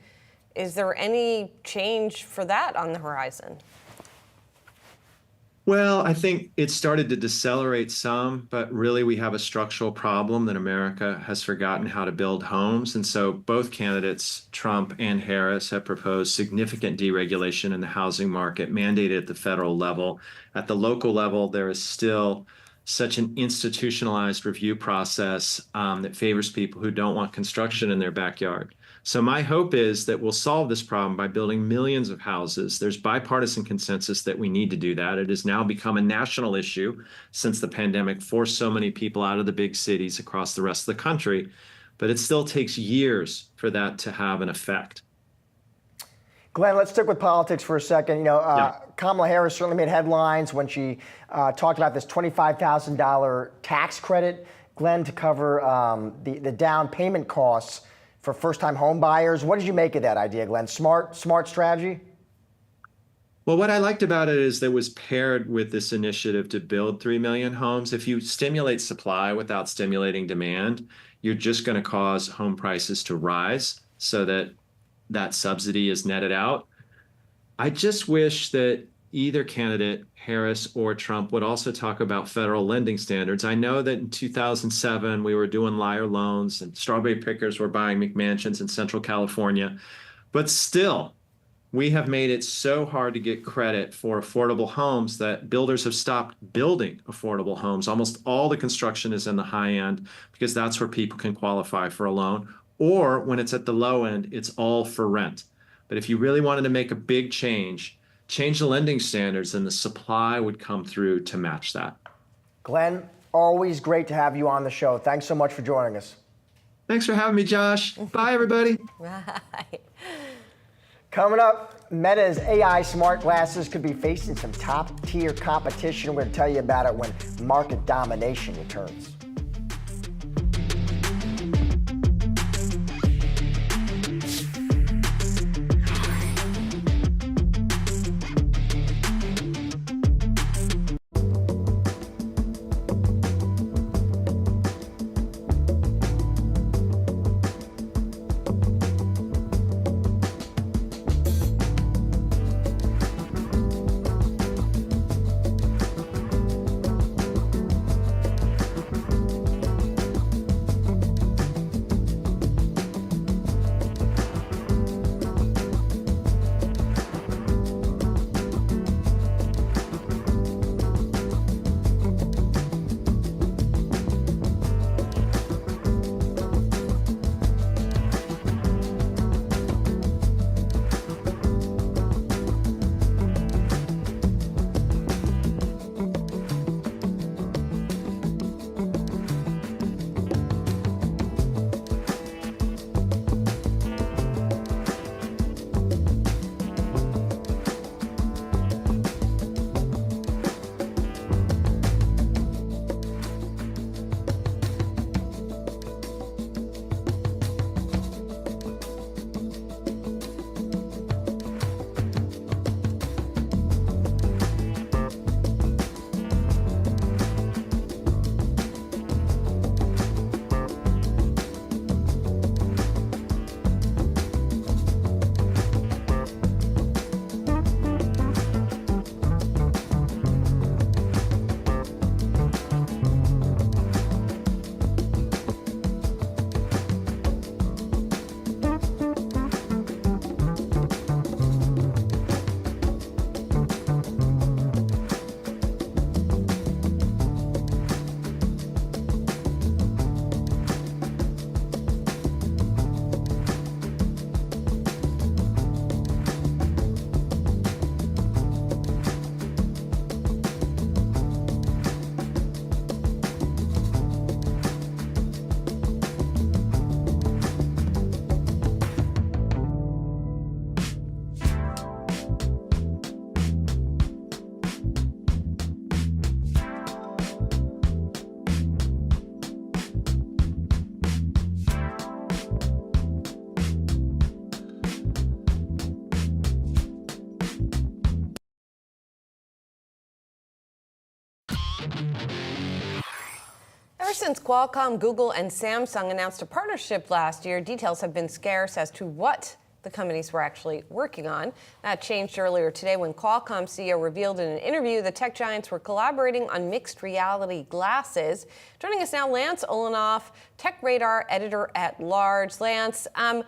Is there any change for that on the horizon? Well, I think it started to decelerate some, but really we have a structural problem that America has forgotten how to build homes. And so both candidates, Trump and Harris, have proposed significant deregulation in the housing market, mandated at the federal level. At the local level, there is still such an institutionalized review process that favors people who don't want construction in their backyard. So my hope is that we'll solve this problem by building millions of houses. There's bipartisan consensus that we need to do that. It has now become a national issue since the pandemic forced so many people out of the big cities across the rest of the country. But it still takes years for that to have an effect. Glenn, let's stick with politics for a second. Kamala Harris certainly made headlines when she talked about this $25,000 tax credit, Glenn, to cover the down payment costs for first-time home buyers. What did you make of that idea, Glenn? Smart strategy? Well, what I liked about it is that it was paired with this initiative to build 3 million homes. If you stimulate supply without stimulating demand, you're just going to cause home prices to rise so that subsidy is netted out. I just wish that either candidate, Harris or Trump, would also talk about federal lending standards. I know that in 2007, we were doing liar loans and strawberry pickers were buying McMansions in Central California. But still, we have made it so hard to get credit for affordable homes that builders have stopped building affordable homes. Almost all the construction is in the high end because that's where people can qualify for a loan. Or when it's at the low end, it's all for rent. But if you really wanted to make a big change the lending standards, and the supply would come through to match that. Glenn, always great to have you on the show. Thanks so much for joining us. Thanks for having me, Josh. Bye, everybody. Right. Coming up, Meta's AI smart glasses could be facing some top-tier competition. We're going to tell you about it when market domination returns. Ever since Qualcomm, Google, and Samsung announced a partnership last year, details have been scarce as to what the companies were actually working on. That changed earlier today when Qualcomm CEO revealed in an interview the tech giants were collaborating on mixed reality glasses. Joining us now, Lance Olenoff, Tech Radar editor at large. Lance, I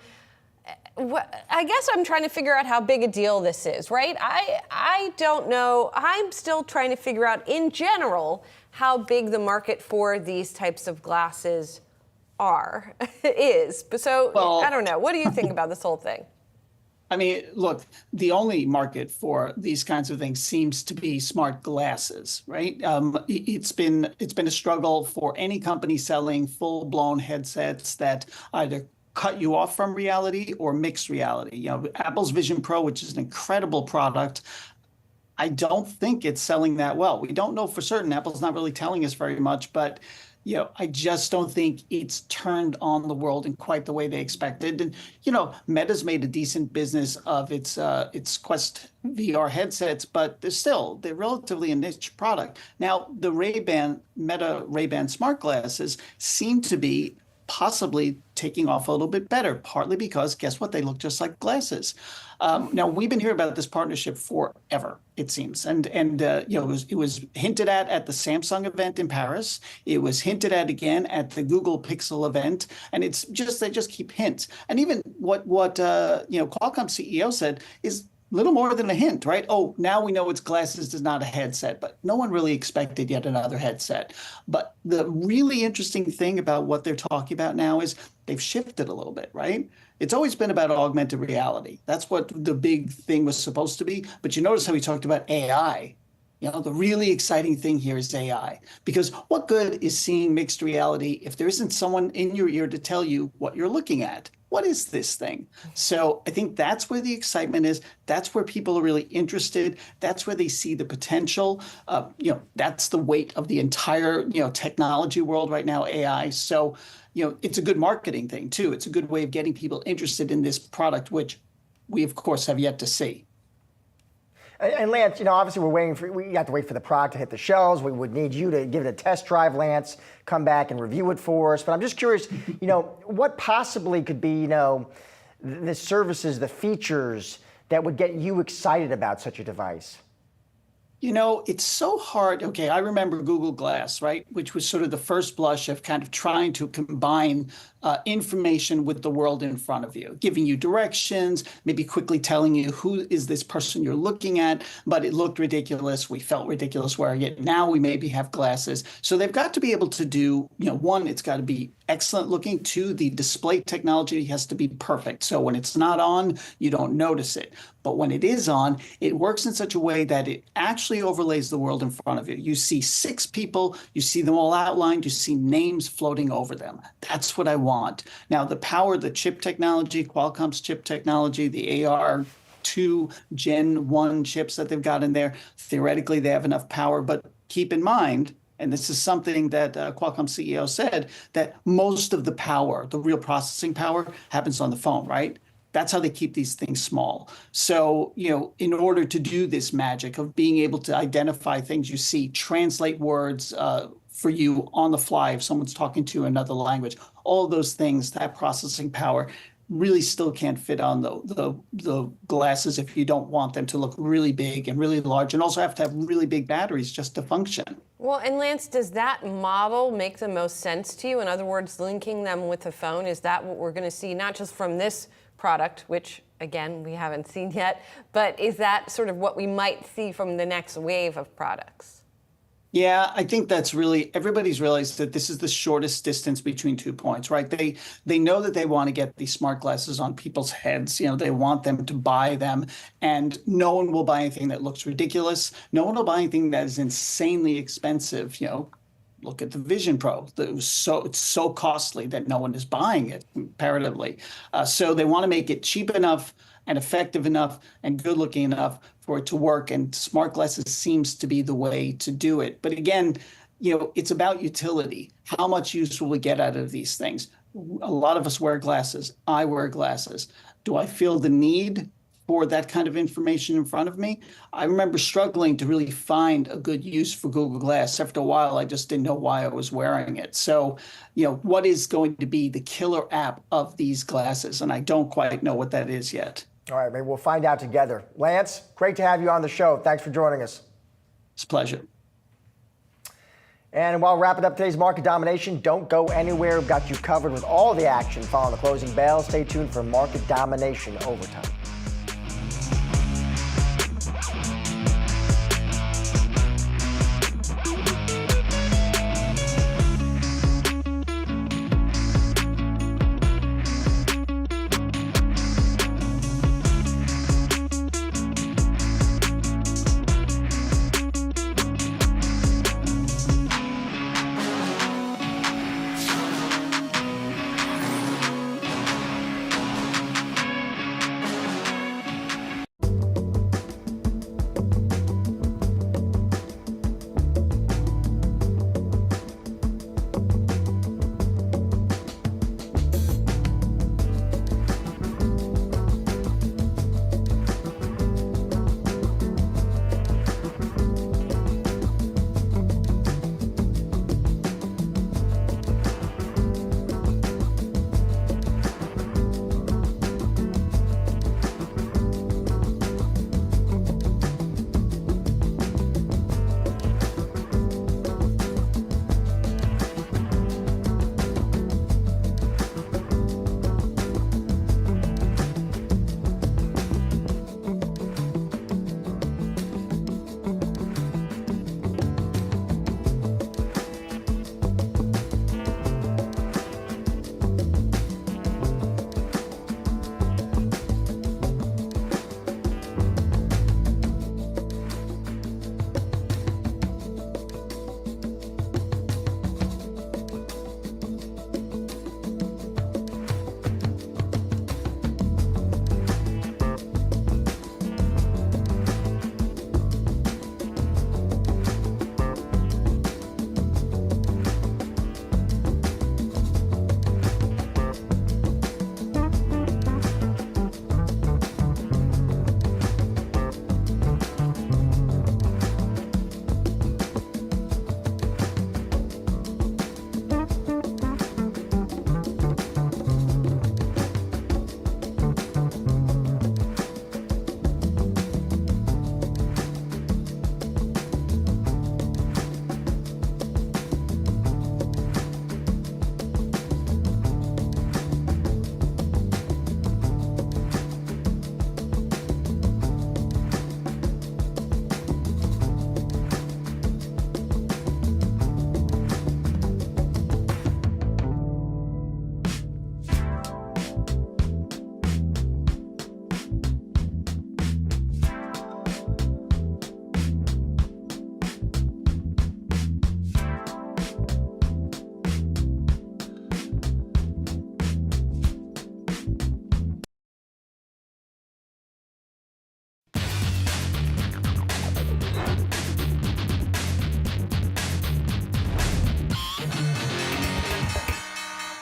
guess I'm trying to figure out how big a deal this is, right? I don't know. I'm still trying to figure out, in general, how big the market for these types of glasses is. So, well, I don't know. What do you think about this whole thing? I mean, look, the only market for these kinds of things seems to be smart glasses, right? It's been a struggle for any company selling full-blown headsets that either cut you off from reality or mixed reality. You know, Apple's Vision Pro, which is an incredible product, I don't think it's selling that well. We don't know for certain. Apple's not really telling us very much, but you know, I just don't think it's turned on the world in quite the way they expected. And you know, Meta's made a decent business of its Quest VR headsets, but they're relatively a niche product. Now, the Meta Ray-Ban smart glasses seem to be possibly taking off a little bit better, partly because guess what? They look just like glasses. Now we've been hearing about this partnership forever, it seems, and you know, it was hinted at the Samsung event in Paris. It was hinted at again at the Google Pixel event, and it's just they just keep hints. And even what you know, Qualcomm CEO said is little more than a hint, right? Oh, now we know it's glasses is not a headset, but no one really expected yet another headset. But the really interesting thing about what they're talking about now is they've shifted a little bit, right? It's always been about augmented reality. That's what the big thing was supposed to be. But you notice how we talked about AI. You know, the really exciting thing here is AI, because what good is seeing mixed reality if there isn't someone in your ear to tell you what you're looking at? What is this thing? So I think that's where the excitement is. That's where people are really interested. That's where they see the potential. You know, that's the weight of the entire, you know, technology world right now, AI. So, you know, it's a good marketing thing too. It's a good way of getting people interested in this product, which we of course have yet to see. And Lance, you know, obviously we have to wait for the product to hit the shelves. We would need you to give it a test drive, Lance, come back and review it for us. But I'm just curious, you know, what possibly could be, you know, the services, the features that would get you excited about such a device? You know, it's so hard. Okay, I remember Google Glass, right, which was sort of the first blush of kind of trying to combine information with the world in front of you, giving you directions, maybe quickly telling you who is this person you're looking at, but it looked ridiculous. We felt ridiculous wearing it. Now we maybe have glasses. So they've got to be able to do, you know, one, it's got to be excellent looking. Two, the display technology has to be perfect. So when it's not on, you don't notice it. But when it is on, it works in such a way that it actually overlays the world in front of you. You see 6 people, you see them all outlined, you see names floating over them. That's what I want. Now, the power, the chip technology, Qualcomm's chip technology, the AR2 Gen 1 chips that they've got in there, theoretically they have enough power, but keep in mind, and this is something that Qualcomm CEO said, that most of the power, the real processing power, happens on the phone, right? That's how they keep these things small. So, you know, in order to do this magic of being able to identify things you see, translate words for you on the fly if someone's talking to another language, all those things, that processing power really still can't fit on the glasses if you don't want them to look really big and really large, and also have to have really big batteries just to function. Well, and Lance, does that model make the most sense to you? In other words, linking them with a phone, is that what we're going to see, not just from this product, which again we haven't seen yet, but is that sort of what we might see from the next wave of products? Yeah, I think that's really, everybody's realized that this is the shortest distance between 2 points, right? They know that they want to get these smart glasses on people's heads. You know, they want them to buy them, and no one will buy anything that looks ridiculous. No one will buy anything that is insanely expensive. You know, look at the Vision Pro. It's so costly that no one is buying it comparatively. So they want to make it cheap enough and effective enough and good looking enough for it to work. And smart glasses seems to be the way to do it. But again, you know, it's about utility. How much use will we get out of these things? A lot of us wear glasses. I wear glasses. Do I feel the need for that kind of information in front of me. I remember struggling to really find a good use for Google Glass. After a while, I just didn't know why I was wearing it. So, what is going to be the killer app of these glasses? And I don't quite know what that is yet. All right, maybe we'll find out together. Lance, great to have you on the show. Thanks for joining us. It's a pleasure. And while wrapping up today's market domination, don't go anywhere. We've got you covered with all the action following the closing bell. Stay tuned for Market Domination Overtime.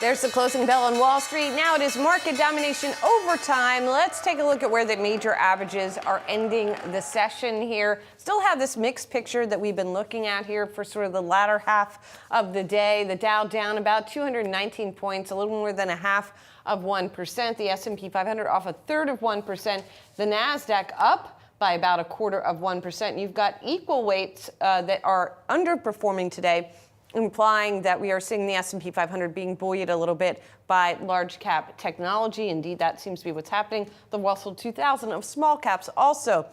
There's the closing bell on Wall Street. Now it is market domination overtime. Let's take a look at where the major averages are ending the session here. Still have this mixed picture that we've been looking at here for sort of the latter half of the day. The Dow down about 219 points, a little more than 0.5%. The S&P 500 off 1/3%. The Nasdaq up by about 1/4%. You've got equal weights that are underperforming today, implying that we are seeing the S&P 500 being buoyed a little bit by large cap technology. Indeed, that seems to be what's happening. The Russell 2000 of small caps also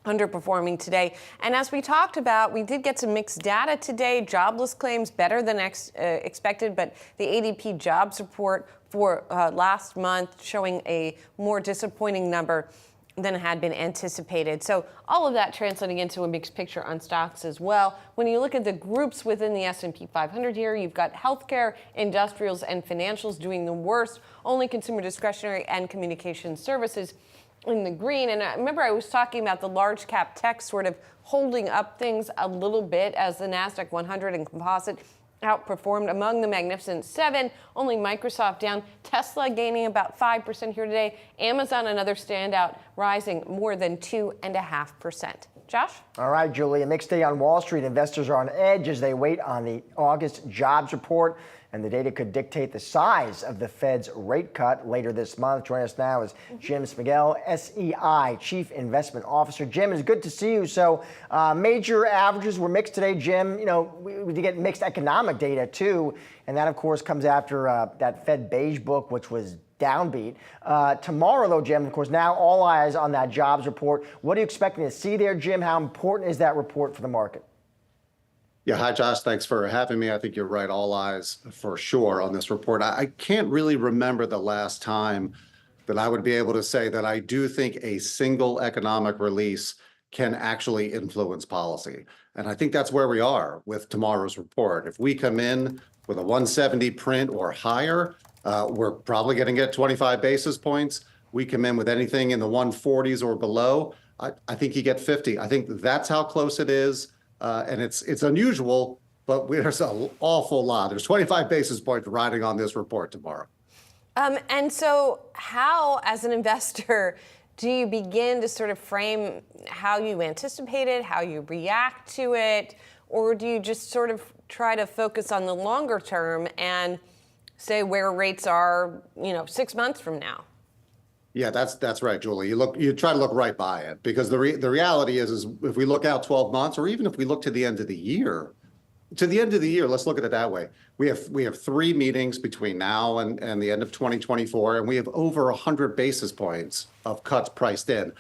underperforming today. And as we talked about, we did get some mixed data today. Jobless claims better than expected, but the ADP jobs report for last month showing a more disappointing number than had been anticipated. So all of that translating into a mixed picture on stocks as well. When you look at the groups within the S&P 500 here, you've got healthcare, industrials, and financials doing the worst. Only consumer discretionary and communication services in the green. And I remember I was talking about the large cap tech sort of holding up things a little bit as the Nasdaq 100 and Composite outperformed among the Magnificent Seven. Only Microsoft down. Tesla gaining about 5% here today. Amazon, another standout, rising more than 2.5%. Josh? All right, Julie, a mixed day on Wall Street. Investors are on edge as they wait on the August jobs report, and the data could dictate the size of the Fed's rate cut later this month. Joining us now is Jim Smigel, SEI Chief Investment Officer. Jim, it's good to see you. So major averages were mixed today, Jim. You know, we did get mixed economic data too, and that, of course, comes after that Fed beige book, which was downbeat. Tomorrow, though, Jim, of course, now all eyes on that jobs report. What are you expecting to see there, Jim? How important is that report for the market? Yeah, hi, Josh. Thanks for having me. I think you're right. All eyes for sure on this report. I can't really remember the last time that I would be able to say that I do think a single economic release can actually influence policy. And I think that's where we are with tomorrow's report. If we come in with a 170 print or higher, we're probably going to get 25 basis points. We come in with anything in the 140s or below, I think you get 50. I think that's how close it is. And it's unusual, but there's an awful lot. There's 25 basis points riding on this report tomorrow. And so how, as an investor, do you begin to sort of frame how you anticipate it, how you react to it, or do you just sort of try to focus on the longer term and say where rates are, 6 months from now? Yeah, that's right, Julie. You try to look right by it, because the reality is if we look out 12 months, or even if we look to the end of the year, let's look at it that way. We have 3 meetings between now and the end of 2024, and we have over 100 basis points of cuts priced in.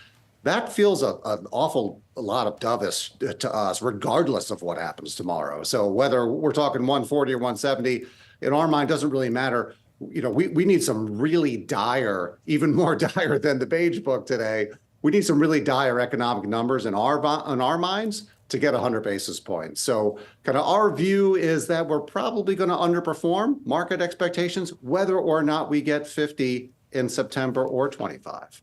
That feels an awful lot of dovish to us, regardless of what happens tomorrow. So whether we're talking 140 or 170, in our mind, doesn't really matter. We need some really dire, even more dire than the beige book today. We need some really dire economic numbers in our minds to get 100 basis points. So kind of our view is that we're probably going to underperform market expectations, whether or not we get 50 in September or 25.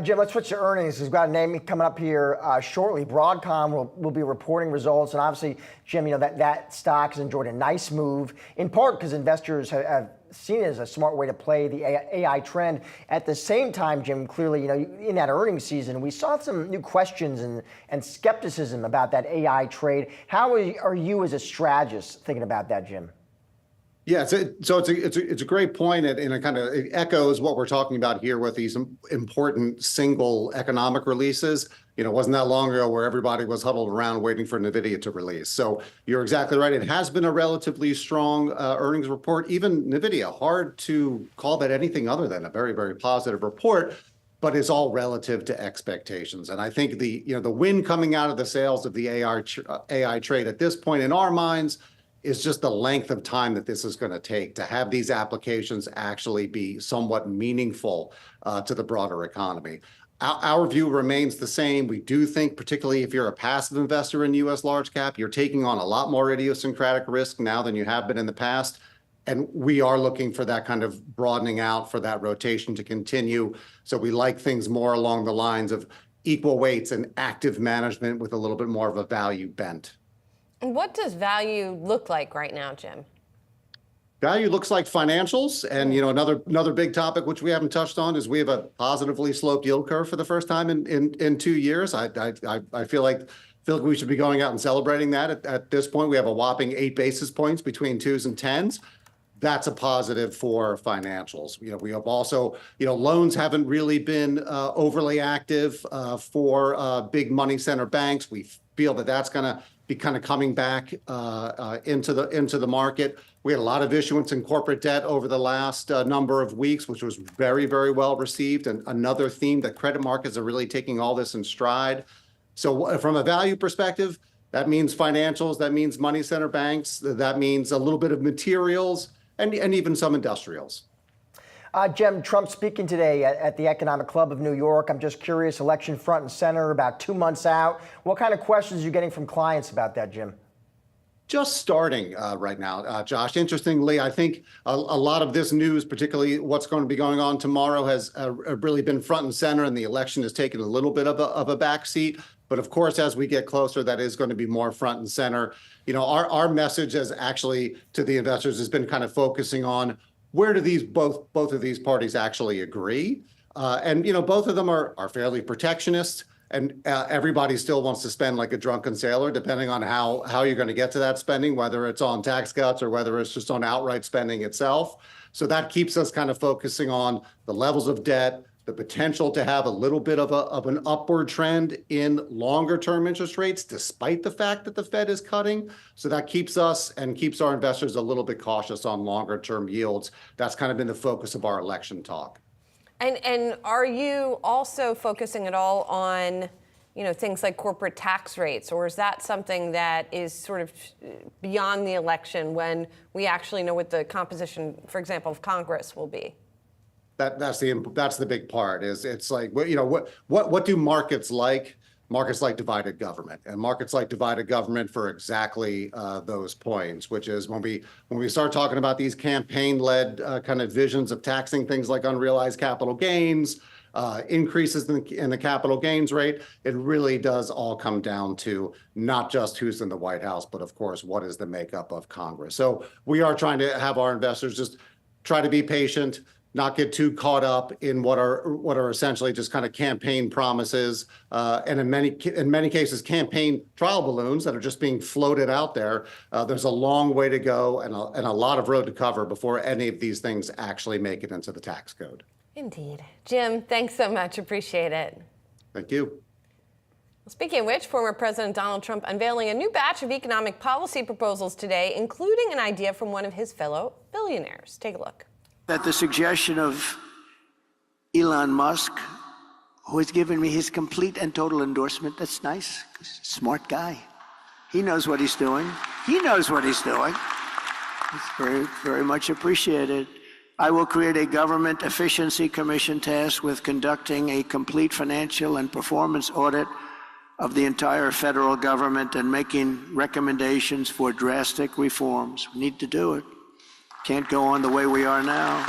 Jim, let's switch to earnings. We've got a name coming up here shortly. Broadcom will be reporting results. And obviously, Jim, that stock has enjoyed a nice move, in part because investors have seen it as a smart way to play the AI trend. At the same time, Jim, clearly, in that earnings season, we saw some new questions and skepticism about that AI trade. How are you as a strategist thinking about that, Jim? Yeah, it's a great point, and it kind of echoes what we're talking about here with these important single economic releases. It wasn't that long ago where everybody was huddled around waiting for NVIDIA to release. So you're exactly right. It has been a relatively strong earnings report. Even NVIDIA, hard to call that anything other than a very, very positive report, but it's all relative to expectations. And I think the win coming out of the sales of the AI trade at this point in our minds is just the length of time that this is going to take to have these applications actually be somewhat meaningful to the broader economy. Our view remains the same. We do think, particularly if you're a passive investor in U.S. large cap, you're taking on a lot more idiosyncratic risk now than you have been in the past. And we are looking for that kind of broadening out, for that rotation to continue. So we like things more along the lines of equal weights and active management with a little bit more of a value bent. And what does value look like right now, Jim? Value looks like financials. And another big topic which we haven't touched on is we have a positively sloped yield curve for the first time in 2 years. I feel like we should be going out and celebrating that. At this point, we have a whopping 8 basis points between 2s and 10s. That's a positive for financials. We have also, loans haven't really been overly active for big money center banks. We feel that that's going to be kind of coming back into the market. We had a lot of issuance in corporate debt over the last number of weeks, which was very, very well received. And another theme that credit markets are really taking all this in stride. So from a value perspective, that means financials, that means money center banks, that means a little bit of materials, and even some industrials. Jim, Trump speaking today at the Economic Club of New York. I'm just curious, election front and center, about 2 months out. What kind of questions are you getting from clients about that, Jim? Just starting right now, Josh. Interestingly, I think a lot of this news, particularly what's going to be going on tomorrow, has really been front and center, and the election has taken a little bit of a backseat. But of course, as we get closer, that is going to be more front and center. You know, our message as actually to the investors has been kind of focusing on where do these both of these parties actually agree? And you know, both of them are fairly protectionist, and everybody still wants to spend like a drunken sailor, depending on how you're going to get to that spending, whether it's on tax cuts or whether it's just on outright spending itself. So that keeps us kind of focusing on the levels of debt, the potential to have a little bit of an upward trend in longer term interest rates, despite the fact that the Fed is cutting. So that keeps us and keeps our investors a little bit cautious on longer term yields. That's kind of been the focus of our election talk. And are you also focusing at all on, you know, things like corporate tax rates, or is that something that is sort of beyond the election when we actually know what the composition, for example, of Congress will be? That's the big part. Is it's like, you know, what do markets like? Markets like divided government, and markets like divided government for exactly those points, which is when we start talking about these campaign-led kind of visions of taxing things like unrealized capital gains, increases in the capital gains rate, it really does all come down to not just who's in the White House, but of course, what is the makeup of Congress. So we are trying to have our investors just try to be patient, not get too caught up in what are essentially just kind of campaign promises, and in many cases campaign trial balloons that are just being floated out there. There's a long way to go and a lot of road to cover before any of these things actually make it into the tax code. Indeed. Jim, thanks so much. Appreciate it. Thank you. Well, speaking of which, former President Donald Trump unveiling a new batch of economic policy proposals today, including an idea from one of his fellow billionaires. Take a look. At the suggestion of Elon Musk, who has given me his complete and total endorsement. That's nice. Smart guy. He knows what he's doing. He knows what he's doing. It's very, very much appreciated. I will create a government efficiency commission tasked with conducting a complete financial and performance audit of the entire federal government and making recommendations for drastic reforms. We need to do it. Can't go on the way we are now.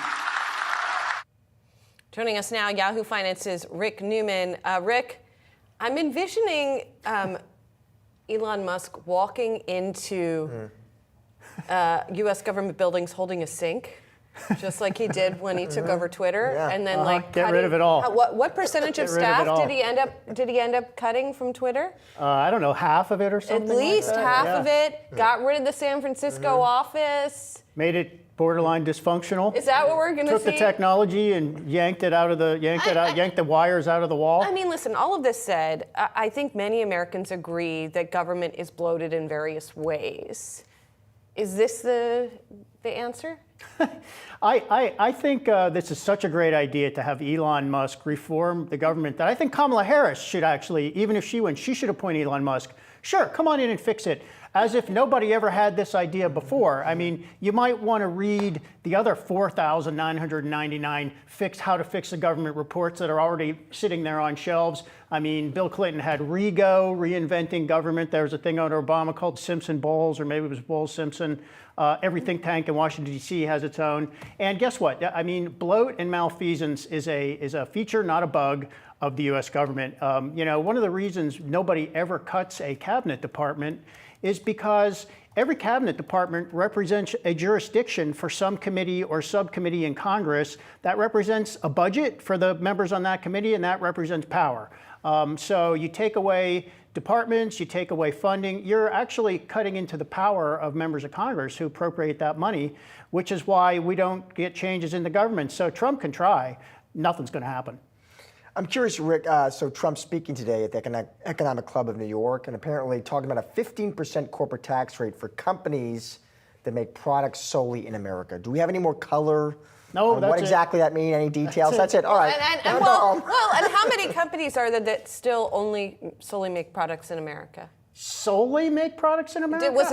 Joining us now, Yahoo Finance's Rick Newman. Rick, I'm envisioning Elon Musk walking into U.S. government buildings holding a sink, just like he did when he took over Twitter, and then like get rid of it all. What percentage of staff did he end up cutting from Twitter? I don't know, half of it or something. At least like half of it. Got rid of the San Francisco office. Made it borderline dysfunctional. Is that what we're going to see? Took the technology and yanked the wires out of the wall. I mean, listen, all of this said, I think many Americans agree that government is bloated in various ways. Is this the answer? I think this is such a great idea to have Elon Musk reform the government that I think Kamala Harris should actually, even if she wins, she should appoint Elon Musk. Sure, come on in and fix it. As if nobody ever had this idea before. I mean, you might want to read the other 4,999 how to fix the government reports that are already sitting there on shelves. I mean, Bill Clinton had RIGO, Reinventing Government. There was a thing under Obama called Simpson-Bowles, or maybe it was Bowles-Simpson. Every think tank in Washington, D.C. has its own. And guess what? I mean, bloat and malfeasance is a feature, not a bug, of the U.S. government. You know, one of the reasons nobody ever cuts a cabinet department is because every cabinet department represents a jurisdiction for some committee or subcommittee in Congress that represents a budget for the members on that committee, and that represents power. So you take away departments, you take away funding, you're actually cutting into the power of members of Congress who appropriate that money, which is why we don't get changes in the government. So Trump can try, nothing's going to happen. I'm curious, Rick, so Trump's speaking today at the Economic Club of New York and apparently talking about a 15% corporate tax rate for companies that make products solely in America. Do we have any more color on what exactly that means? Any details? That's it. All right. And how many companies are there that still solely make products in America? Solely make products in America? Was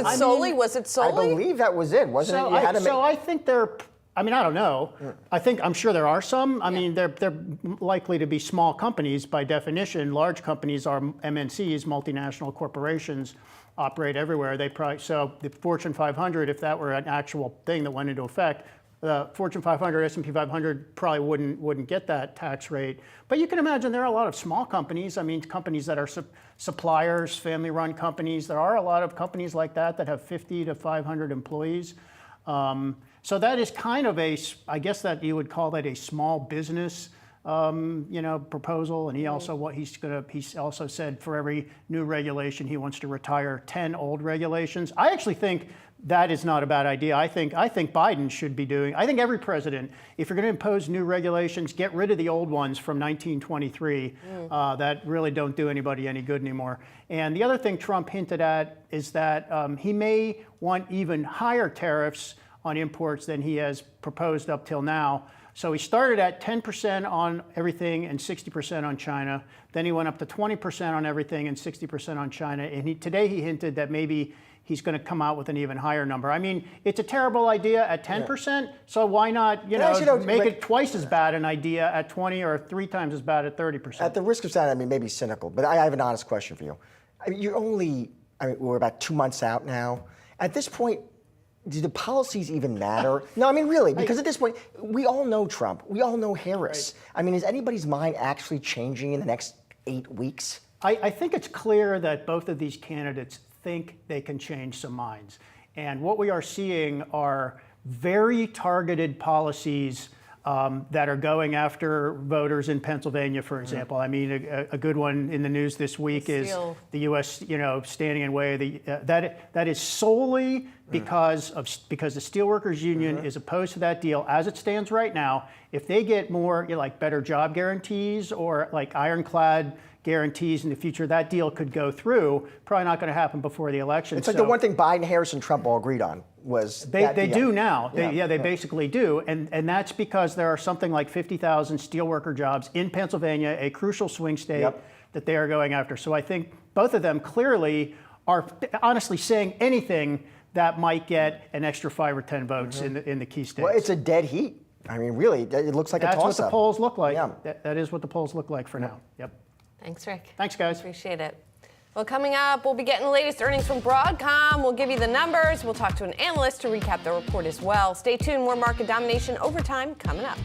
it solely? I believe that was it, wasn't it? I think they're... I mean, I don't know. I'm sure there are some. I mean, they're likely to be small companies by definition. Large companies are MNCs, multinational corporations, operate everywhere. So the Fortune 500, if that were an actual thing that went into effect, The Fortune 500, S&P 500 probably wouldn't get that tax rate. But you can imagine there are a lot of small companies. I mean, companies that are suppliers, family-run companies. There are a lot of companies like that have 50 to 500 employees. So that is kind of I guess that you would call that a small business, proposal. And he also said for every new regulation, he wants to retire 10 old regulations. I actually think that is not a bad idea. I think Biden should be doing. I think every president, if you're going to impose new regulations, get rid of the old ones from 1923 that really don't do anybody any good anymore. And the other thing Trump hinted at is that he may want even higher tariffs on imports than he has proposed up till now. So he started at 10% on everything and 60% on China. Then he went up to 20% on everything and 60% on China. And today he hinted that maybe he's going to come out with an even higher number. I mean, it's a terrible idea at 10%, so why not, make it twice as bad an idea at 20 or 3 times as bad at 30%? At the risk of sounding, maybe cynical, but I have an honest question for you. I mean, we're about 2 months out now. At this point, do the policies even matter? No, I mean, really, because at this point, we all know Trump. We all know Harris. Right. I mean, is anybody's mind actually changing in the next 8 weeks? I think it's clear that both of these candidates think they can change some minds. And what we are seeing are very targeted policies that are going after voters in Pennsylvania, for example. I mean, a good one in the news this week is the U.S. standing in way of that is solely because the Steelworkers Union is opposed to that deal as it stands right now. If they get more like better job guarantees or like ironclad guarantees in the future, that deal could go through. Probably not going to happen before the election. It's like the one thing Biden, Harris, and Trump all agreed on was they do now. They basically do, and that's because there are something like 50,000 steelworker jobs in Pennsylvania, a crucial swing state that they are going after. So I think both of them clearly are honestly saying anything that might get an extra 5 or 10 votes in the key states. Well, it's a dead heat. I mean, really, it looks like a toss-up. That's what the polls look like. Yeah. That is what the polls look like for now. Yep. Thanks, Rick. Thanks, guys. Appreciate it. Well, coming up, we'll be getting the latest earnings from Broadcom. We'll give you the numbers. We'll talk to an analyst to recap the report as well. Stay tuned. More market domination overtime coming up.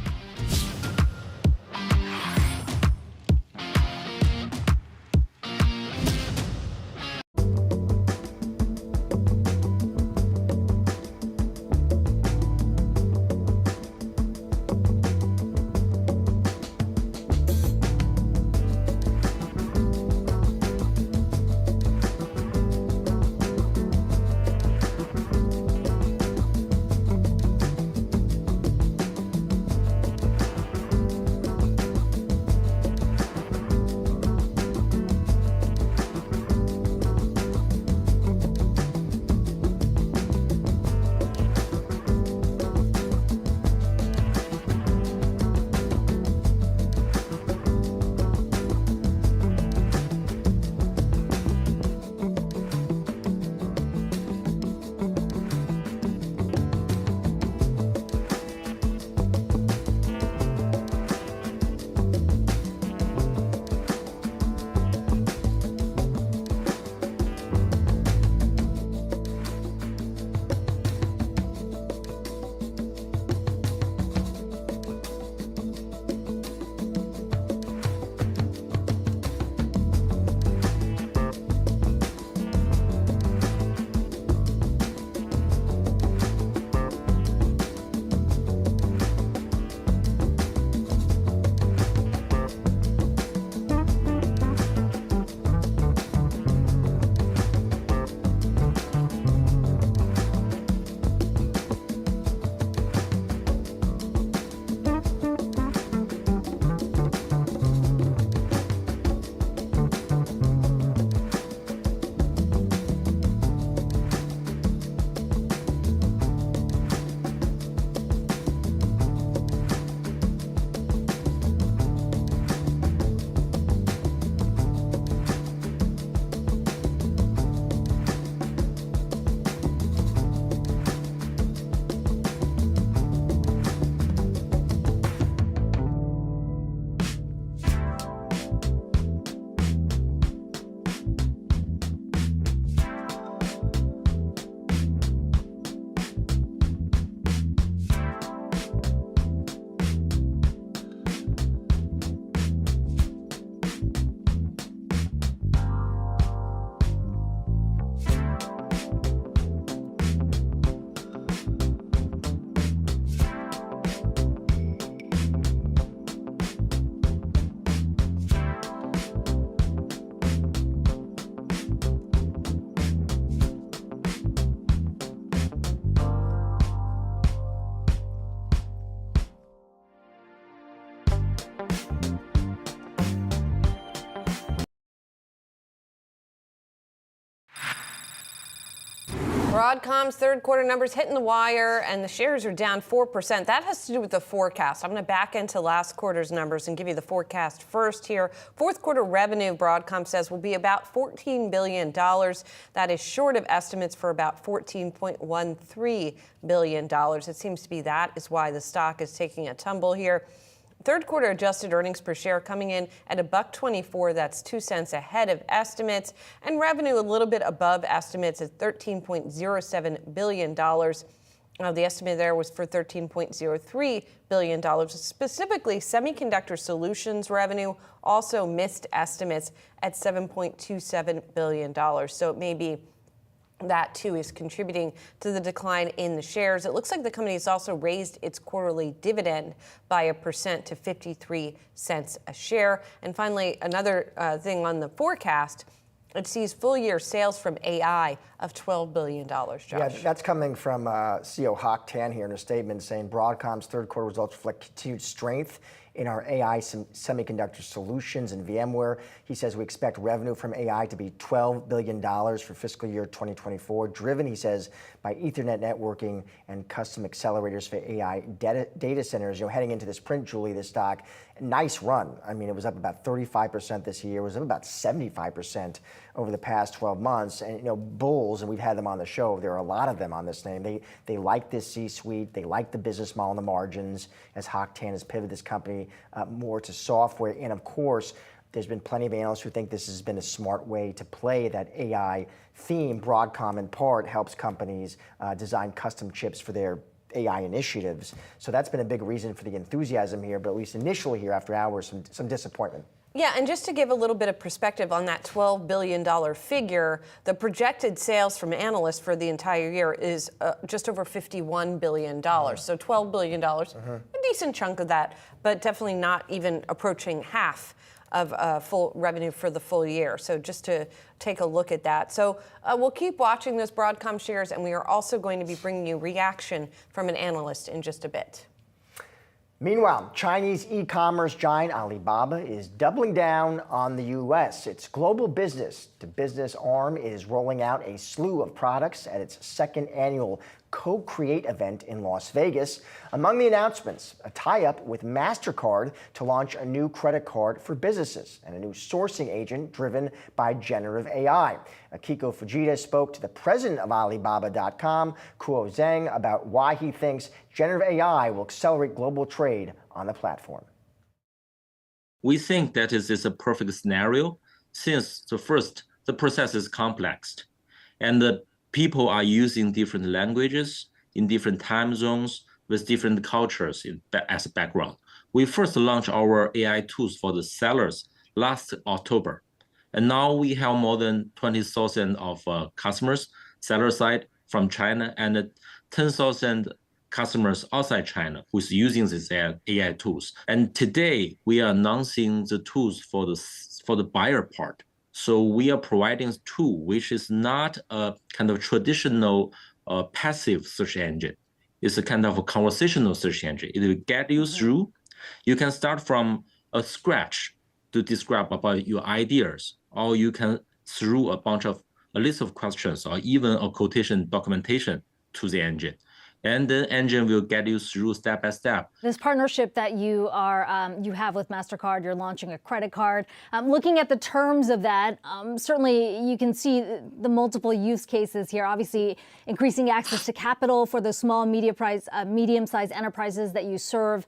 Broadcom's third quarter numbers hitting the wire, and the shares are down 4%. That has to do with the forecast. I'm going to back into last quarter's numbers and give you the forecast first here. Fourth quarter revenue, Broadcom says, will be about $14 billion. That is short of estimates for about $14.13 billion. It seems to be that is why the stock is taking a tumble here. Third quarter adjusted earnings per share coming in at $1.24. That's 2 cents ahead of estimates, and revenue a little bit above estimates at $13.07 billion. The estimate there was for $13.03 billion. Specifically, semiconductor solutions revenue also missed estimates at $7.27 billion. So it may be that, too, is contributing to the decline in the shares. It looks like the company has also raised its quarterly dividend by 1% to 53 cents a share. And finally, another thing on the forecast, it sees full-year sales from AI of $12 billion, Josh. Yeah, that's coming from CEO Hock Tan here in a statement saying Broadcom's third quarter results reflect continued strength in our AI semiconductor solutions and VMware. He says we expect revenue from AI to be $12 billion for fiscal year 2024, driven, he says, by Ethernet networking and custom accelerators for AI data centers. You know, heading into this print, Julie, this stock, nice run. I mean, it was up about 35% this year. It was up about 75% over the past 12 months. And, you know, bulls, and we've had them on the show, there are a lot of them on this name. They like this C-suite. They like the business model and the margins, as Hock Tan has pivoted this company more to software. And of course, there's been plenty of analysts who think this has been a smart way to play that AI theme. Broadcom, in part, helps companies design custom chips for their AI initiatives. So that's been a big reason for the enthusiasm here, but at least initially here after hours, some disappointment. Yeah, and just to give a little bit of perspective on that $12 billion figure, the projected sales from analysts for the entire year is just over $51 billion. So $12 billion, a decent chunk of that, but definitely not even approaching half of full revenue for the full year. So just to take a look at that. So we'll keep watching those Broadcom shares, and we are also going to be bringing you reaction from an analyst in just a bit. Meanwhile, Chinese e-commerce giant Alibaba is doubling down on the U.S. Its global business-to-business arm is rolling out a slew of products at its second annual Co-Create event in Las Vegas. Among the announcements, a tie-up with MasterCard to launch a new credit card for businesses and a new sourcing agent driven by generative AI. Akiko Fujita spoke to the president of Alibaba.com, Kuo Zhang, about why he thinks generative AI will accelerate global trade on the platform. We think that is a perfect scenario since the process is complex and the people are using different languages in different time zones with different cultures as a background. We first launched our AI tools for the sellers last October. And now we have more than 20,000 of customers, seller side from China, and 10,000 customers outside China who's using these AI tools. And today we are announcing the tools for the buyer part. So we are providing a tool which is not a kind of traditional passive search engine. It's a kind of a conversational search engine. It will get you through. You can start from a scratch to describe about your ideas, or you can through a list of questions or even a quotation documentation to the engine. And the engine will get you through step by step. This partnership that you have with MasterCard, you're launching a credit card. Looking at the terms of that, certainly you can see the multiple use cases here. Obviously, increasing access to capital for the small, medium-sized enterprises that you serve.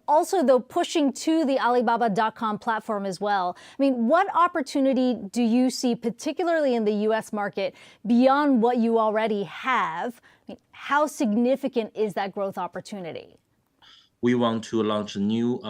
Also, though, pushing to the Alibaba.com platform as well. I mean, what opportunity do you see, particularly in the U.S. market, beyond what you already have? How significant is that growth opportunity? We want to launch new